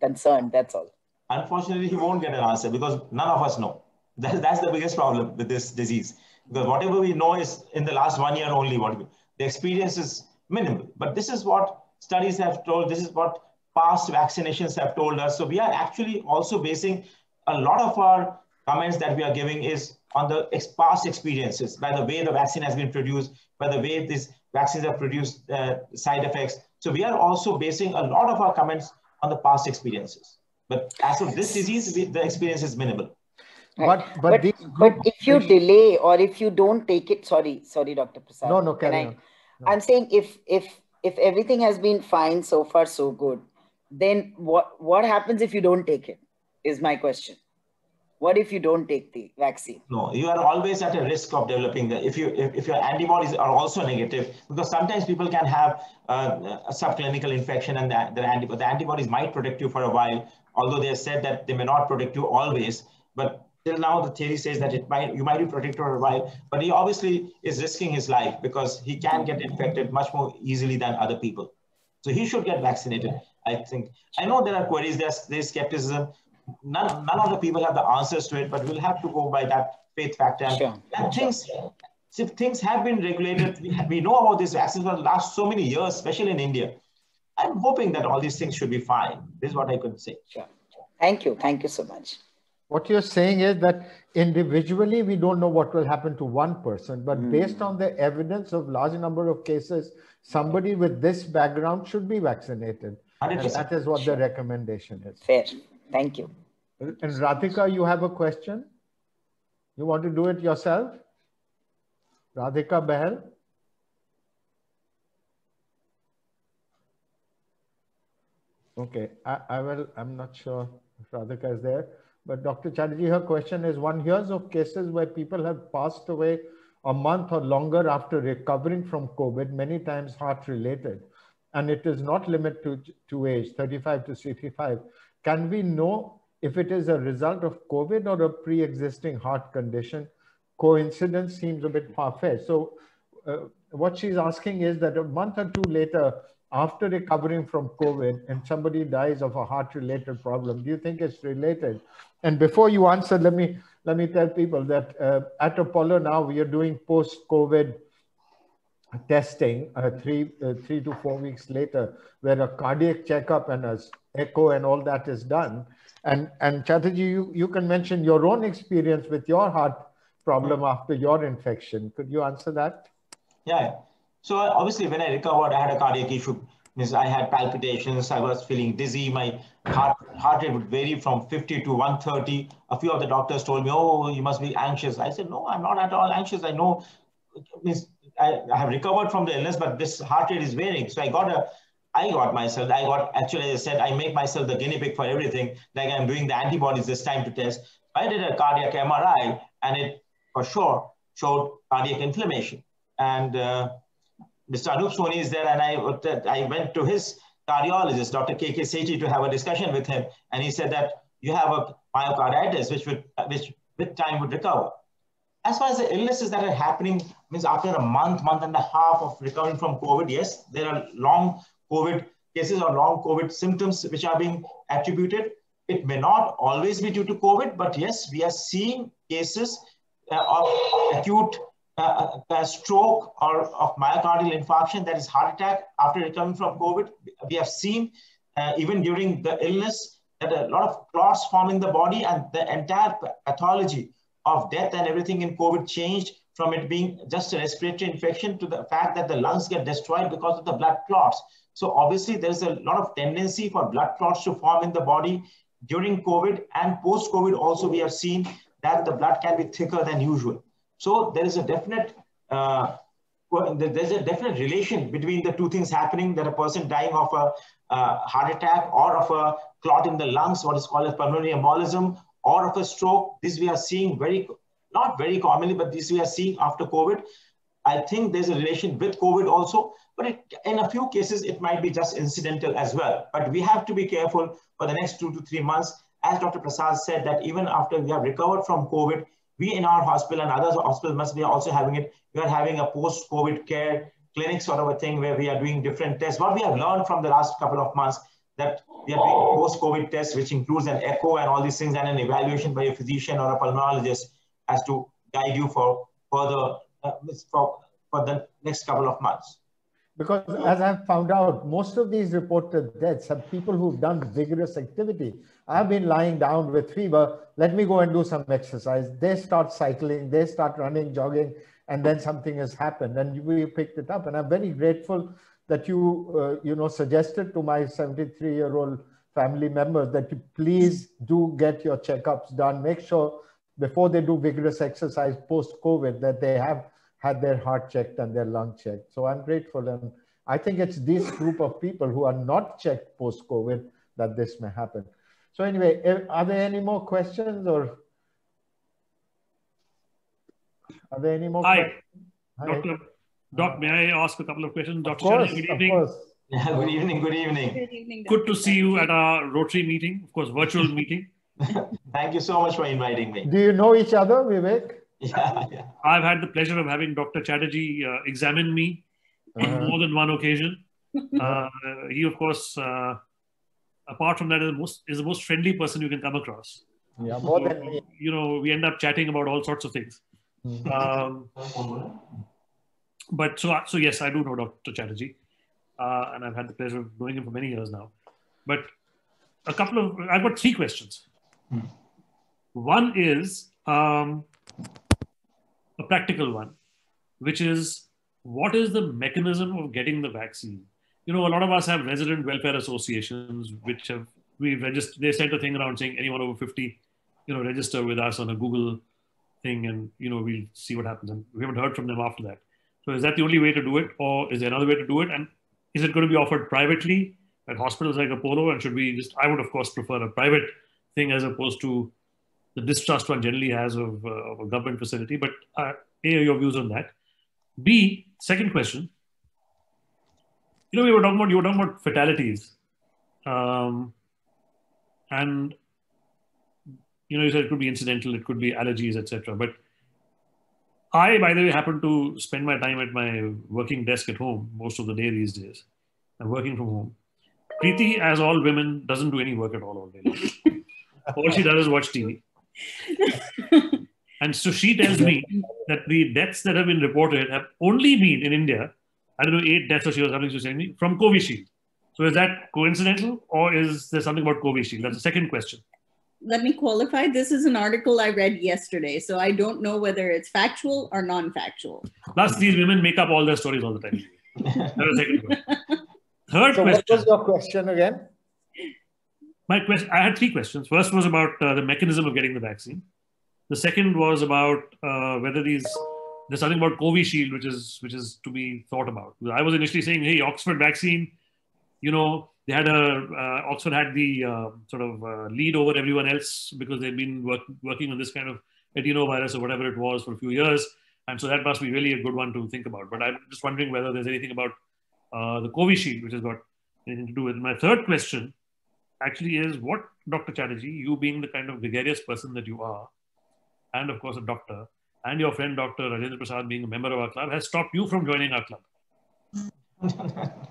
concerned, that's all. Unfortunately, he won't get an answer because none of us know. That's the biggest problem with this disease. Because whatever we know is in the last 1 year only, the experience is minimal. But this is what studies have told, this is what past vaccinations have told us. So we are actually also basing a lot of our comments that we are giving is on the past experiences, by the way the vaccine has been produced, by the way these vaccines have produced side effects. So we are also basing a lot of our comments on the past experiences. But as of this disease, the experience is minimal. Right. But if you delay or if you don't take it, sorry, Dr. Prasad. No, carry on. No. I'm saying if everything has been fine so far, so good, then what happens if you don't take it is my question. What if you don't take the vaccine? No, you are always at a risk of developing if your antibodies are also negative, because sometimes people can have a subclinical infection and the antibodies might protect you for a while, although they have said that they may not protect you always. But till now, the theory says that you might be protected for a while, but he obviously is risking his life because he can get infected much more easily than other people. So he should get vaccinated, I think. I know there are queries, there's skepticism. None of the people have the answers to it, but we'll have to go by that faith factor. And things have been regulated. We know about these vaccines for the last so many years, especially in India. I'm hoping that all these things should be fine. This is what I could say. Sure. Thank you. Thank you so much. What you're saying is that individually, we don't know what will happen to one person, but based on the evidence of large number of cases, somebody with this background should be vaccinated. And that is what the recommendation is. Fair. Thank you. And Radhika, you have a question? You want to do it yourself? Radhika Bahel? Okay, I'm not sure if Radhika is there, but Dr. Chatterjee, her question is, one hears of cases where people have passed away a month or longer after recovering from COVID, many times heart related, and it is not limited to age, 35 to 65. Can we know if it is a result of COVID or a pre-existing heart condition? Coincidence seems a bit far-fetched. So what she's asking is that a month or two later, after recovering from COVID, and somebody dies of a heart-related problem, do you think it's related? And before you answer, let me tell people that at Apollo now, we are doing post-COVID testing 3 to 4 weeks later, where a cardiac checkup and an echo and all that is done. And Chatterjee, you can mention your own experience with your heart problem after your infection. Could you answer that? Yeah. So obviously, when I recovered, I had a cardiac issue. Means I had palpitations. I was feeling dizzy. My heart rate would vary from 50 to 130. A few of the doctors told me, "Oh, you must be anxious." I said, "No, I'm not at all anxious. I know." I have recovered from the illness, but this heart rate is varying. So actually, as I said, I make myself the guinea pig for everything. Like I'm doing the antibodies this time to test. I did a cardiac MRI, and it for sure showed cardiac inflammation. And Mr. Anup Soni is there, and I went to his cardiologist, Dr. K.K. Sethi, to have a discussion with him. And he said that you have a myocarditis, which with time would recover. As far as the illnesses that are happening, means after a month and a half of recovering from COVID, yes, there are long COVID cases or long COVID symptoms which are being attributed. It may not always be due to COVID, but yes, we are seeing cases of acute stroke or of myocardial infarction, that is heart attack, after recovering from COVID. We have seen even during the illness that a lot of clots form in the body, and the entire pathology of death and everything in COVID changed from it being just a respiratory infection to the fact that the lungs get destroyed because of the blood clots. So obviously there's a lot of tendency for blood clots to form in the body during COVID, and post-COVID also we have seen that the blood can be thicker than usual. So there is a definite relation between the two things happening, that a person dying of a heart attack or of a clot in the lungs, what is called a pulmonary embolism, or of a stroke. This we are seeing not very commonly, but this we are seeing after COVID. I think there's a relation with COVID also, but in a few cases, it might be just incidental as well. But we have to be careful for the next 2 to 3 months. As Dr. Prasad said, that even after we have recovered from COVID, we in our hospital and other hospitals must be also having it. We are having a post-COVID care clinic sort of a thing where we are doing different tests. What we have learned from the last couple of months, that we are doing post-COVID tests, which includes an echo and all these things, and an evaluation by a physician or a pulmonologist as to guide you for further for the next couple of months. Because as I've found out, most of these reported deaths are people who've done vigorous activity. I've been lying down with fever. Let me go and do some exercise. They start cycling, they start running, jogging, and then something has happened, and we picked it up. And I'm very grateful that you, suggested to my 73-year-old family members that you please do get your checkups done. Make sure before they do vigorous exercise post-COVID, that they have had their heart checked and their lung checked. So I'm grateful. And I think it's this group of people who are not checked post-COVID that this may happen. So anyway, are there any more questions, or are there any more questions? Hi. Doc, may I ask a couple of questions? Dr. Of course, Chatterjee, good evening. of course. Yeah, good evening, good evening. Good evening. Good to see you at our Rotary meeting, of course, virtual meeting. Thank you so much for inviting me. Do you know each other, Vivek? Yeah, yeah. I've had the pleasure of having Dr. Chatterjee examine me on more than one occasion. He, of course, apart from that, is the most friendly person you can come across. Yeah, more than me. You know, we end up chatting about all sorts of things. But so yes, I do know Dr. Chatterjee, and I've had the pleasure of knowing him for many years now. But I've got 3 questions. One is a practical one, which is, what is the mechanism of getting the vaccine? You know, a lot of us have resident welfare associations, which we've registered. They sent a thing around saying anyone over 50, you know, register with us on a Google thing, and you know, we'll see what happens. And we haven't heard from them after that. So is that the only way to do it, or is there another way to do it? And is it going to be offered privately at hospitals like Apollo? And should we just, I would of course prefer a private thing as opposed to the distrust one generally has of a government facility. But A, your views on that. B, second question. You know, you were talking about fatalities. And, you know, you said it could be incidental, it could be allergies, etc. But I, by the way, happen to spend my time at my working desk at home most of the day these days. I'm working from home. Preeti, as all women, doesn't do any work at all day long. All she does is watch TV. And so she tells me that the deaths that have been reported have only been in India, I don't know, 8 deaths or she was saying me, from Covishield. So is that coincidental, or is there something about Covishield? That's the second question. Let me qualify. This is an article I read yesterday, so I don't know whether it's factual or non-factual. Plus, these women make up all their stories all the time. That's the second question. Third So question. what was your question again? My question. I had 3 questions. First was about the mechanism of getting the vaccine. The second was about whether there's something about Covishield which is to be thought about. I was initially saying, hey, Oxford vaccine, you know, they had Oxford had the sort of lead over everyone else because they've been working on this kind of adenovirus or whatever it was for a few years. And so that must be really a good one to think about. But I'm just wondering whether there's anything about the Covishield which has got anything to do with it. My third question actually is, what, Dr. Chatterjee, you being the kind of gregarious person that you are, and of course a doctor, and your friend Dr. Rajendra Prasad being a member of our club, has stopped you from joining our club?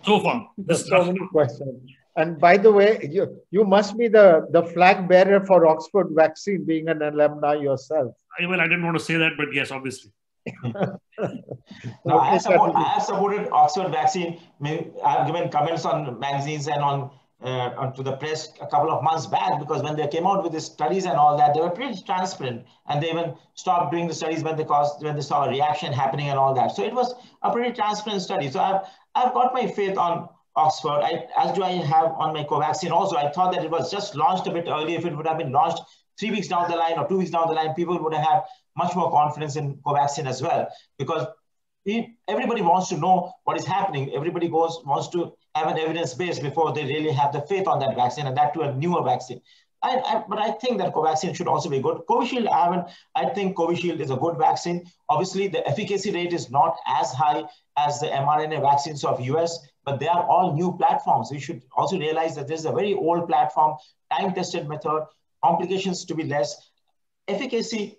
So far. There's so many questions. And by the way, you must be the flag bearer for Oxford vaccine, being an alumni yourself. Well, I didn't want to say that, but yes, obviously. No, I have supported Oxford vaccine. I've given comments on magazines and onto the press a couple of months back, because when they came out with the studies and all that, they were pretty transparent, and they even stopped doing the studies when they saw a reaction happening and all that. So it was a pretty transparent study. So I've got my faith on Oxford, as do I have on my Covaxin also. I thought that it was just launched a bit early. If it would have been launched 3 weeks down the line or 2 weeks down the line, people would have had much more confidence in Covaxin as well, because everybody wants to know what is happening. Everybody wants to have an evidence base before they really have the faith on that vaccine, and that to a newer vaccine. But I think that Covaxin should also be good. Covishield, I think Covishield is a good vaccine. Obviously, the efficacy rate is not as high as the mRNA vaccines of US, but they are all new platforms. We should also realize that this is a very old platform, time-tested method, complications to be less, efficacy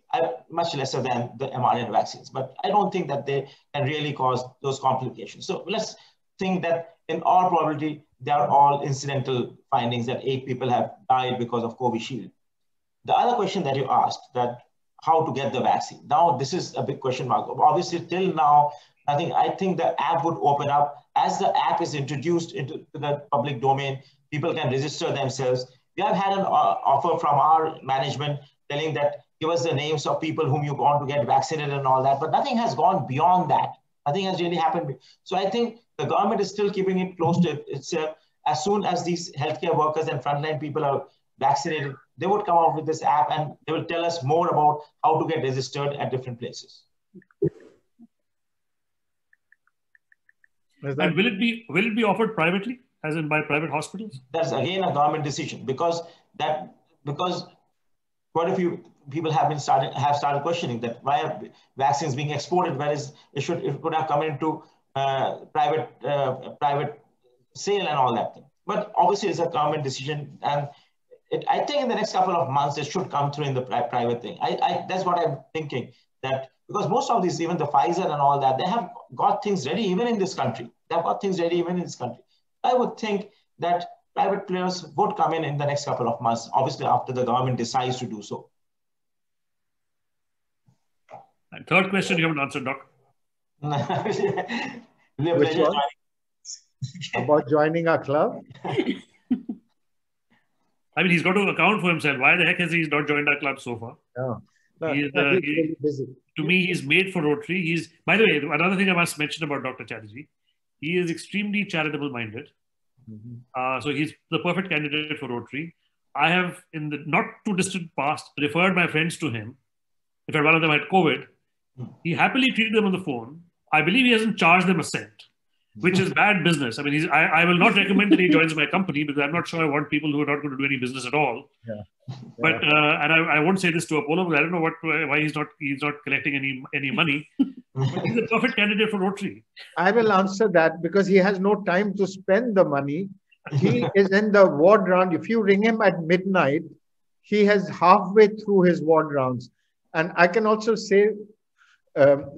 much lesser than the mRNA vaccines. But I don't think that they can really cause those complications. So let's think that in all probability, they are all incidental findings, that 8 people have died because of Covishield. The other question that you asked, that how to get the vaccine. Now, this is a big question mark. Obviously, till now, I think the app would open up. As the app is introduced into the public domain, people can register themselves. We have had an offer from our management telling that give us the names of people whom you want to get vaccinated and all that, but nothing has gone beyond that. Nothing has really happened. So I think the government is still keeping it close to itself. As soon as these healthcare workers and frontline people are vaccinated, they would come out with this app and they will tell us more about how to get registered at different places. And will it be offered privately, as in by private hospitals? That's again a government decision, because quite a few people have started questioning that why are vaccines being exported, whereas it could have come into private sale and all that thing. But obviously it's a government decision, and I think in the next couple of months it should come through in the private thing. That's what I'm thinking, that because most of these, even the Pfizer and all that, they have got things ready even in this country. They've got things ready even in this country. I would think that private players would come in the next couple of months, obviously after the government decides to do so. And third question you haven't answered, Doc. Which one? About joining our club? I mean, he's got to account for himself. Why the heck has he not joined our club so far? No. He's really busy. To me, he's made for Rotary. By the way, another thing I must mention about Dr. Chatterjee, he is extremely charitable minded. Mm-hmm. So he's the perfect candidate for Rotary. I have, in the not too distant past, referred my friends to him. In fact, one of them had COVID. He happily treated them on the phone. I believe he hasn't charged them a cent, which is bad business. I mean, I will not recommend that he joins my company, because I'm not sure I want people who are not going to do any business at all. Yeah. But and I won't say this to Apollo, because I don't know why he's not collecting any money. But he's a perfect candidate for Rotary. I will answer that, because he has no time to spend the money. He is in the ward round. If you ring him at midnight, he has halfway through his ward rounds. And I can also say,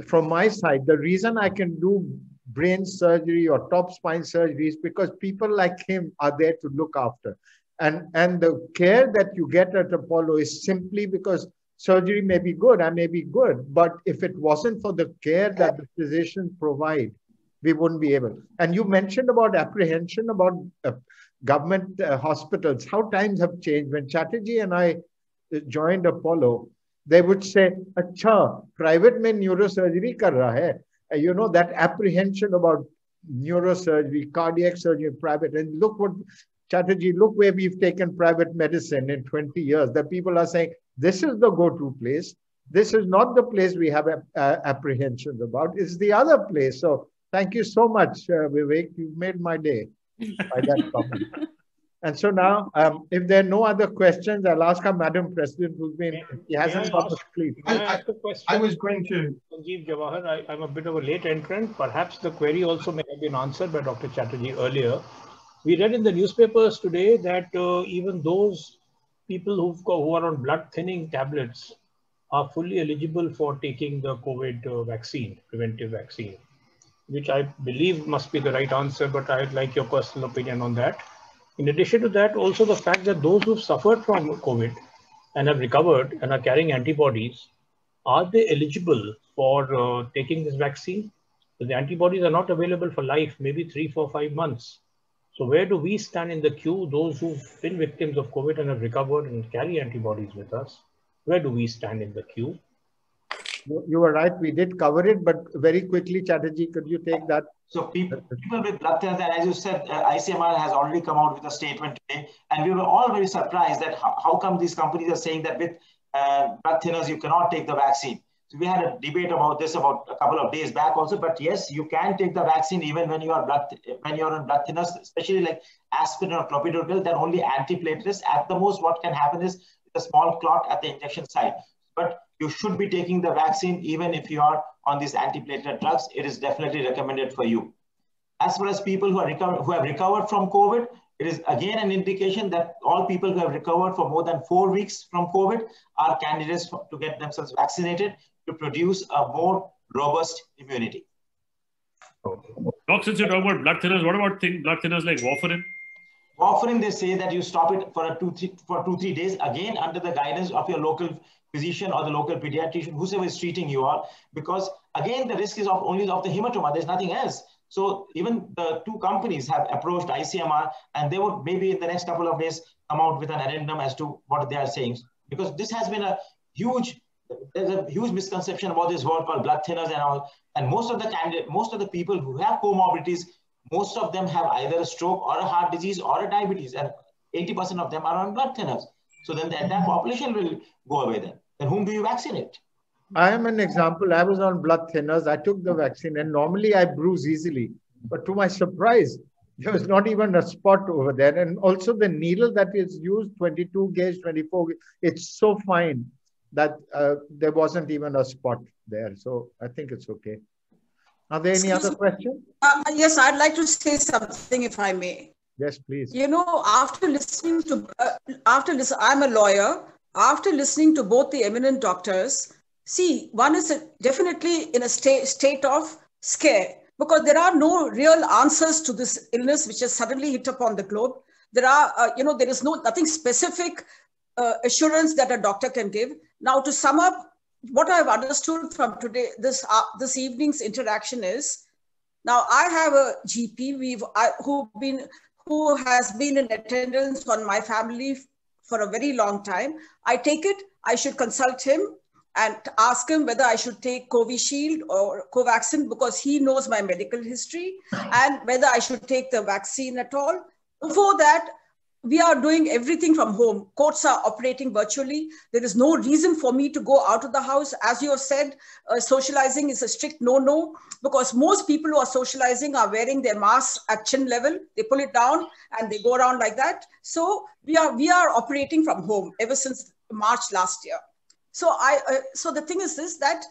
from my side, the reason I can do brain surgery or top spine surgery is because people like him are there to look after. And the care that you get at Apollo is simply because surgery may be good, I may be good, but if it wasn't for the care that the physicians provide, we wouldn't be able. And you mentioned about apprehension about government hospitals, how times have changed. When Chatterjee and I joined Apollo, they would say, "Acha, private mein neurosurgery kar raha hai." You know, that apprehension about neurosurgery, cardiac surgery, private. And look what, Chatterjee, look where we've taken private medicine in 20 years. That people are saying, this is the go-to place. This is not the place we have apprehensions about. It's the other place. So thank you so much, Vivek. You've made my day by that comment. And so now, if there are no other questions, I'll ask our Madam President, who's been, he hasn't got to sleep. I was going to, Sanjeev Jawahar, I'm a bit of a late entrant. Perhaps the query also may have been answered by Dr. Chatterjee earlier. We read in the newspapers today that even those people who are on blood thinning tablets are fully eligible for taking the COVID vaccine, preventive vaccine, which I believe must be the right answer, but I'd like your personal opinion on that. In addition to that, also the fact that those who've suffered from COVID and have recovered and are carrying antibodies, are they eligible for taking this vaccine? The antibodies are not available for life, maybe 3, 4, 5 months. So where do we stand in the queue, those who've been victims of COVID and have recovered and carry antibodies with us? Where do we stand in the queue? You were right, we did cover it, but very quickly, Chatterjee, could you take that? So people with blood thinners, and as you said, ICMR has already come out with a statement today, and we were all very surprised that how come these companies are saying that with blood thinners, you cannot take the vaccine. So we had a debate about this about a couple of days back also, but yes, you can take the vaccine even when you are on blood thinners, especially like aspirin or clopidogrel. They're only antiplatelets. At the most, what can happen is a small clot at the injection site. But you should be taking the vaccine even if you are on these antiplatelet drugs. It is definitely recommended for you. As far as people who have recovered from COVID, it is again an indication that all people who have recovered for more than 4 weeks from COVID are candidates to get themselves vaccinated to produce a more robust immunity. Doc, since you're talking about blood thinners, what about blood thinners like warfarin? Warfarin, they say that you stop it for 2-3 days, again under the guidance of your local physician or the local pediatrician, whoever is treating you all, because again the risk is only of the hematoma. There's nothing else. So even the two companies have approached ICMR, and they would maybe in the next couple of days come out with an addendum as to what they are saying, because this has been there's a huge misconception about this word called blood thinners and all. And most of the people who have comorbidities, most of them have either a stroke or a heart disease or a diabetes, and 80% of them are on blood thinners. So then the entire population will go away then. Then whom do you vaccinate? I am an example. I was on blood thinners. I took the vaccine and normally I bruise easily. But to my surprise, there was not even a spot over there. And also the needle that is used, 22 gauge, 24 gauge, it's so fine that there wasn't even a spot there. So I think it's okay. Are there any other questions? Yes, I'd like to say something if I may. Yes, please. You know, after listening to, I'm a lawyer. After listening to both the eminent doctors, see, one is definitely in a state of scare because there are no real answers to this illness which has suddenly hit upon the globe. There are, there is nothing specific assurance that a doctor can give. Now, to sum up, what I've understood from today, this evening's interaction is, now I have a GP who has been in attendance on my family for a very long time. I take it, I should consult him and ask him whether I should take Covishield or Covaxin because he knows my medical history and whether I should take the vaccine at all. Before that, we are doing everything from home. Courts are operating virtually. There is no reason for me to go out of the house. As you have said, socializing is a strict no-no because most people who are socializing are wearing their masks at chin level. They pull it down and they go around like that. So we are operating from home ever since March last year. So so the thing is this, that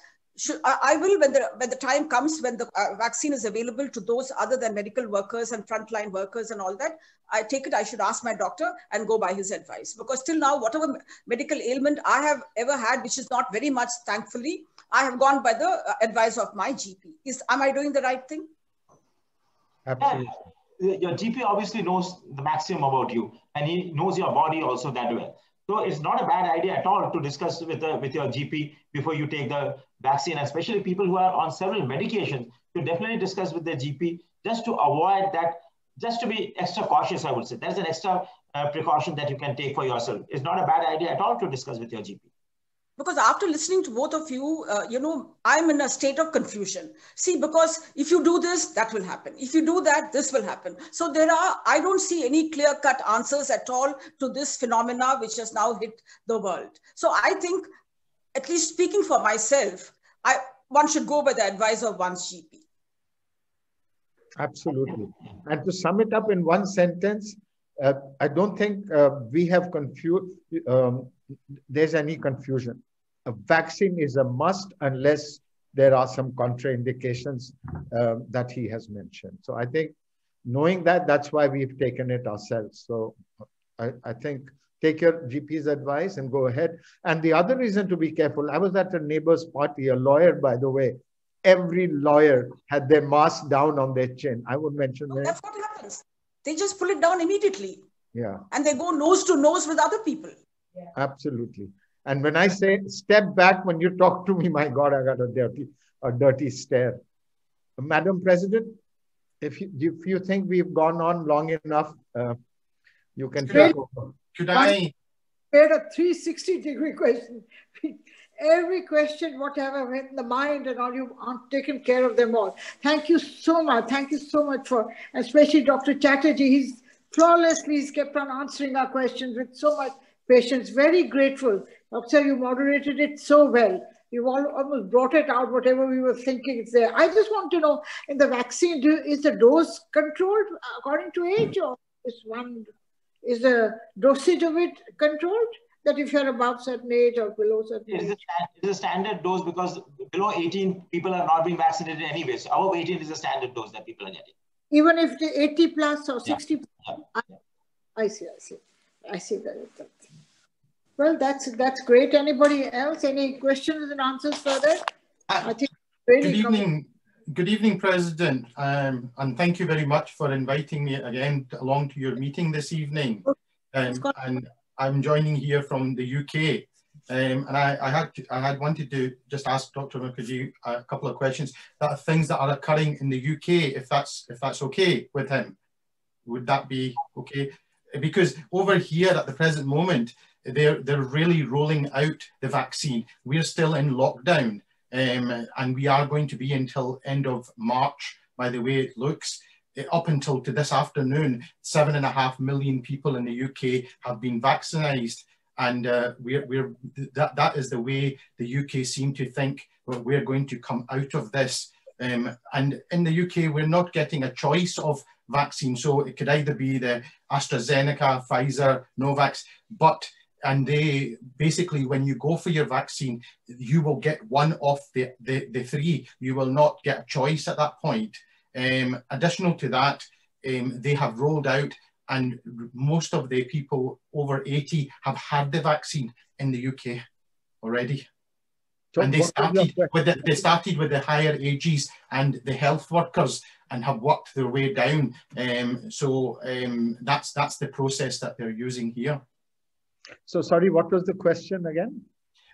I will, when the time comes, when the vaccine is available to those other than medical workers and frontline workers and all that, I take it I should ask my doctor and go by his advice. Because till now, whatever medical ailment I have ever had, which is not very much, thankfully, I have gone by the advice of my GP. Am I doing the right thing? Absolutely. Yeah. Your GP obviously knows the maximum about you and he knows your body also that well. So it's not a bad idea at all to discuss with your GP before you take the vaccine, especially people who are on several medications. To definitely discuss with their GP just to avoid that, just to be extra cautious, I would say. That's an extra precaution that you can take for yourself. It's not a bad idea at all to discuss with your GP. Because after listening to both of you, I'm in a state of confusion. See, because if you do this, that will happen. If you do that, this will happen. So I don't see any clear-cut answers at all to this phenomena which has now hit the world. So I think, at least speaking for myself, one should go by the advice of one's GP. Absolutely. And to sum it up in one sentence, I don't think we have there's any confusion. A vaccine is a must unless there are some contraindications that he has mentioned. So I think knowing that, that's why we've taken it ourselves. So I think take your GP's advice and go ahead. And the other reason to be careful, I was at a neighbor's party, a lawyer, by the way. Every lawyer had their mask down on their chin. I would mention that. That's what happens. They just pull it down immediately. Yeah. And they go nose to nose with other people. Yeah. Absolutely. And when I say step back when you talk to me, my God, I got a dirty stare. Madam President, if you think we've gone on long enough, you can take over. Could I? Made a 360-degree question. Every question, whatever went in the mind and all, you've taken care of them all. Thank you so much. Thank you so much for, especially Dr. Chatterjee. He's kept on answering our questions with so much patience. Very grateful. Doctor, you moderated it so well. You've almost brought it out, whatever we were thinking is there. I just want to know, in the vaccine, is the dose controlled according to age, or is the dosage of it controlled? That if you're above certain age or below certain age? It's a standard dose because below 18, people are not being vaccinated anyway. So above 18 is a standard dose that people are getting. Even if the 80 plus or 60 plus? Yeah. I see that. Well, that's great. Anybody else? Any questions and answers for that? I think Good evening, President. And thank you very much for inviting me again along to your meeting this evening. And I'm joining here from the UK. And I had wanted to just ask Dr. Mukherjee a couple of questions that are things that are occurring in the UK, if that's okay with him. Would that be okay? Because over here at the present moment, they're really rolling out the vaccine. We're still in lockdown, and we are going to be until end of March, by the way it looks. Up until to this afternoon, 7.5 million people in the UK have been vaccinated, And that is the way the UK seem to think we're going to come out of this. And in the UK, we're not getting a choice of vaccine. So it could either be the AstraZeneca, Pfizer, Novavax, and they basically, when you go for your vaccine, you will get one of the three. You will not get a choice at that point. Additional to that, they have rolled out, and most of the people over 80 have had the vaccine in the UK already. So and they started with the higher ages and the health workers and have worked their way down. That's the process that they're using here. So sorry, what was the question again?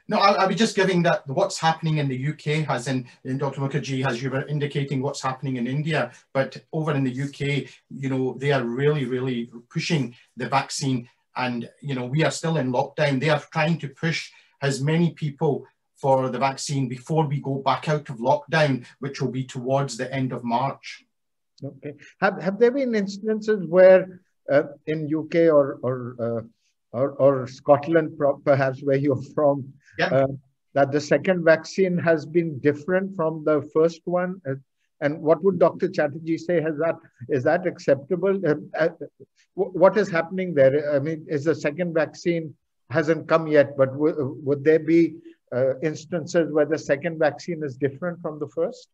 No, I was just giving that what's happening in the UK, as in Dr. Mukherjee, as you were indicating what's happening in India, but over in the UK, you know, they are really, really pushing the vaccine, and, you know, we are still in lockdown. They are trying to push as many people for the vaccine before we go back out of lockdown, which will be towards the end of March. Okay. Have there been instances where in UK or Scotland, perhaps where you're from, that the second vaccine has been different from the first one? And what would Dr. Chatterjee say? Is that acceptable? What is happening there? I mean, is the second vaccine hasn't come yet, but would there be instances where the second vaccine is different from the first?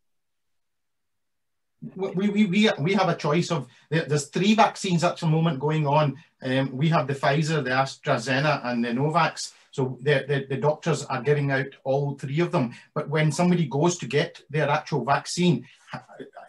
We have a choice of, there's 3 vaccines at the moment going on. We have the Pfizer, the AstraZeneca, and the Novavax. So the doctors are giving out all 3 of them. But when somebody goes to get their actual vaccine,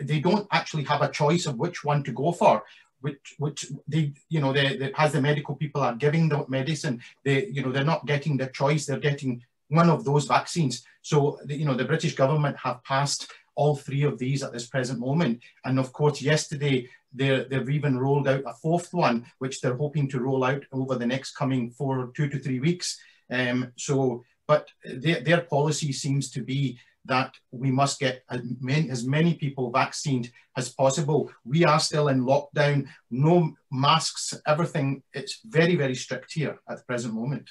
they don't actually have a choice of which one to go for. Which they, you know, as the medical people are giving the medicine, they're not getting the choice. They're getting one of those vaccines. So the British government have passed all 3 of these at this present moment. And of course, yesterday, they've even rolled out a 4th one, which they're hoping to roll out over the next coming 2 to 3 weeks. But their policy seems to be that we must get as many people vaccinated as possible. We are still in lockdown, no masks, everything. It's very, very strict here at the present moment.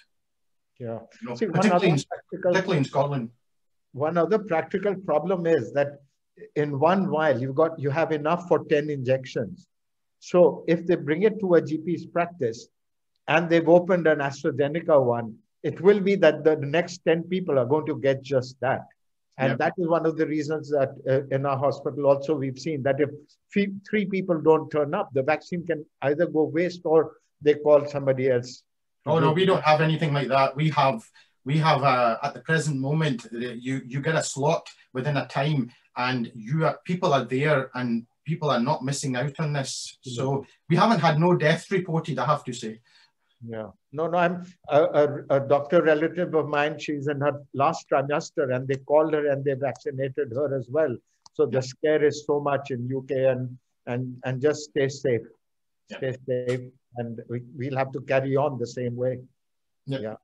Yeah, See, particularly in Scotland. One other practical problem is that in one vial, you have enough for 10 injections. So if they bring it to a GP's practice and they've opened an AstraZeneca one, it will be that the next 10 people are going to get just that. And that is one of the reasons that in our hospital also we've seen that if 3 people don't turn up, the vaccine can either go waste or they call somebody else. Oh, no, we don't have anything like that. We have at the present moment, you get a slot within a time, and people are there, and people are not missing out on this. So we haven't had no death reported, I have to say. Yeah, no, I'm a doctor relative of mine. She's in her last trimester, and they called her and they vaccinated her as well. So the scare is so much in UK, and just stay safe, stay safe, and we'll have to carry on the same way. Yeah.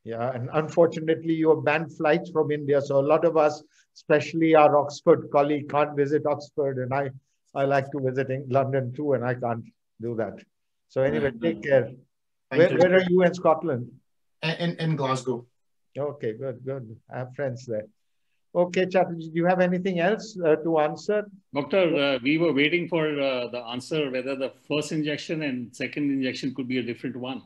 And unfortunately, you have banned flights from India, so a lot of us, especially our Oxford colleague, can't visit Oxford, and I like to visit London too, and I can't do that. So anyway, take care. Where are you in Scotland? In Glasgow. Okay, good. I have friends there. Okay, Chatterjee, do you have anything else to answer? Doctor, we were waiting for the answer whether the first injection and second injection could be a different one.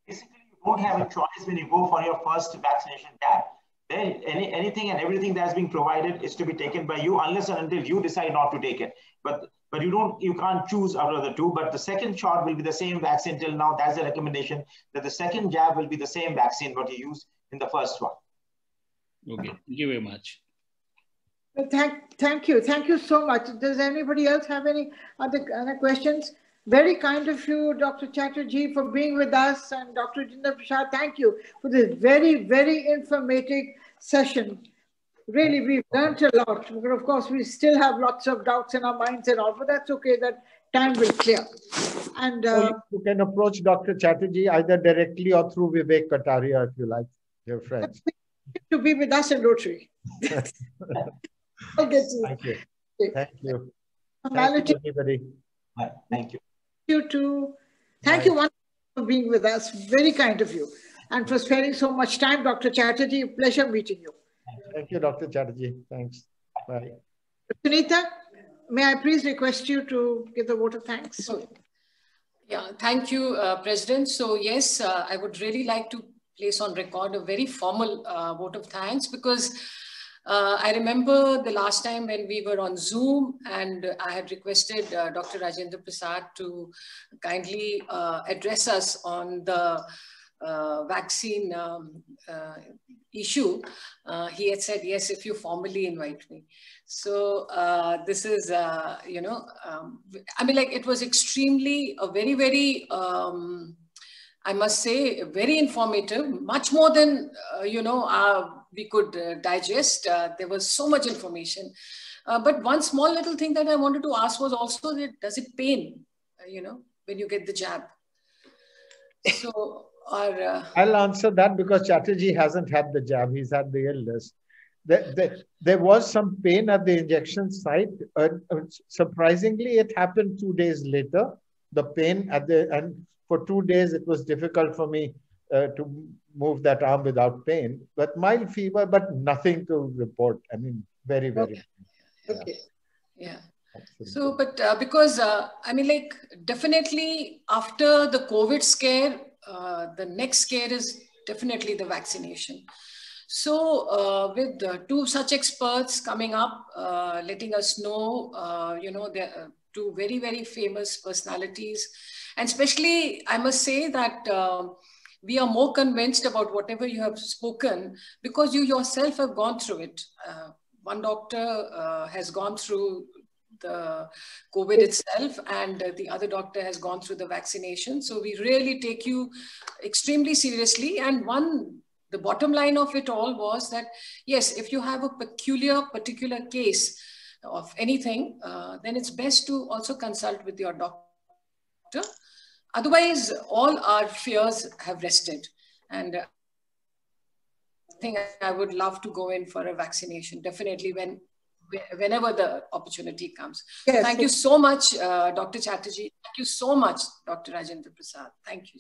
Basically, you don't have a choice when you go for your first vaccination jab. Anything and everything that's being provided is to be taken by you unless and until you decide not to take it. But you can't choose out of the 2. But the second shot will be the same vaccine till now. That's the recommendation, that the second jab will be the same vaccine what you use in the first one. Okay, thank you very much. Thank you so much. Does anybody else have any other questions? Very kind of you, Dr. Chatterjee, for being with us, and Dr. Jinder Prasad, thank you for this very, very informative session. Really, we've learned a lot. But of course, we still have lots of doubts in our minds and all, but that's okay. That time will clear. And you can approach Dr. Chatterjee either directly or through Vivek Kataria, if you like, your friends. To be with us in Rotary. Thank you. Thank you. Thank you, everybody. Thank you. You too. Thank you. for being with us. Very kind of you. And for spending so much time, Dr. Chatterjee. Pleasure meeting you. Thank you, Dr. Chatterjee. Thanks. Bye. Sunita, may I please request you to give the vote of thanks? Yeah, thank you, President. So yes, I would really like to place on record a very formal vote of thanks, because I remember the last time when we were on Zoom and I had requested Dr. Rajendra Prasad to kindly address us on the vaccine issue. He had said, yes, if you formally invite me. So this is, you know, I mean, like, it was extremely, very, very, I must say, very informative, much more than, you know, we could digest. There was so much information. But one small little thing that I wanted to ask was also that, does it pain, you know, when you get the jab? So, or... I'll answer that because Chatterjee hasn't had the jab. He's had the illness. There was some pain at the injection site. Surprisingly, it happened 2 days later. The pain at the, and for 2 days, it was difficult for me to move that arm without pain, but mild fever, but nothing to report. I mean, very, very. Okay. Yeah. So, but because, I mean, like, definitely after the COVID scare, the next scare is definitely the vaccination. So with two such experts coming up, letting us know, you know, they're two very, very famous personalities. And especially, I must say that we are more convinced about whatever you have spoken because you yourself have gone through it. One doctor has gone through the COVID itself, and the other doctor has gone through the vaccination. So we really take you extremely seriously. And the bottom line of it all was that, yes, if you have a particular case of anything, then it's best to also consult with your doctor. Otherwise, all our fears have rested. And I think I would love to go in for a vaccination, definitely whenever the opportunity comes. Yes. Thank you so much, Dr. Chatterjee. Thank you so much, Dr. Rajendra Prasad. Thank you.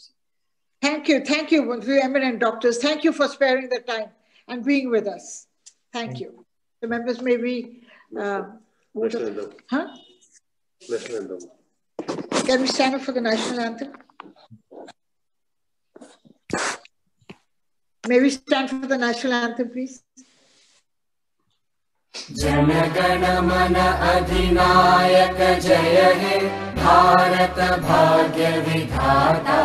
Thank you. Thank you, eminent doctors. Thank you for sparing the time and being with us. Thank you. The members may be... Can we stand up for the national anthem? May we stand for the national anthem, please? Janagana mana adhinayak jaya he Bharat bhagya vidhata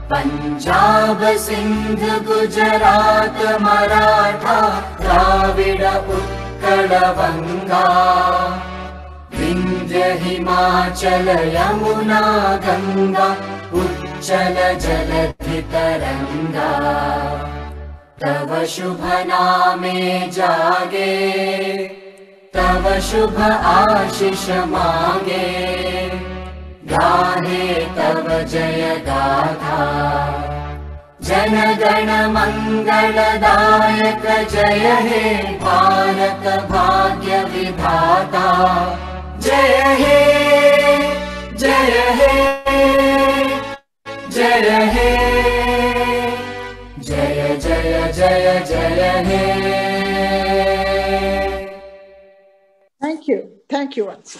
Punjab Sindh Gujarat Maratha Dravida Utkala Vanga Vindhya Himachala Yamuna Ganga Uchala Jaladhi Taranga तव शुभ नामे जागे तव शुभ आशीष मांगे गाहे तव जय गाथा जन गण मंगलदायक जय हे भारत भाग्य विधाता जय हे जय हे जय हे जय जय जय जय हे. Thank you. Thank you, Ansi.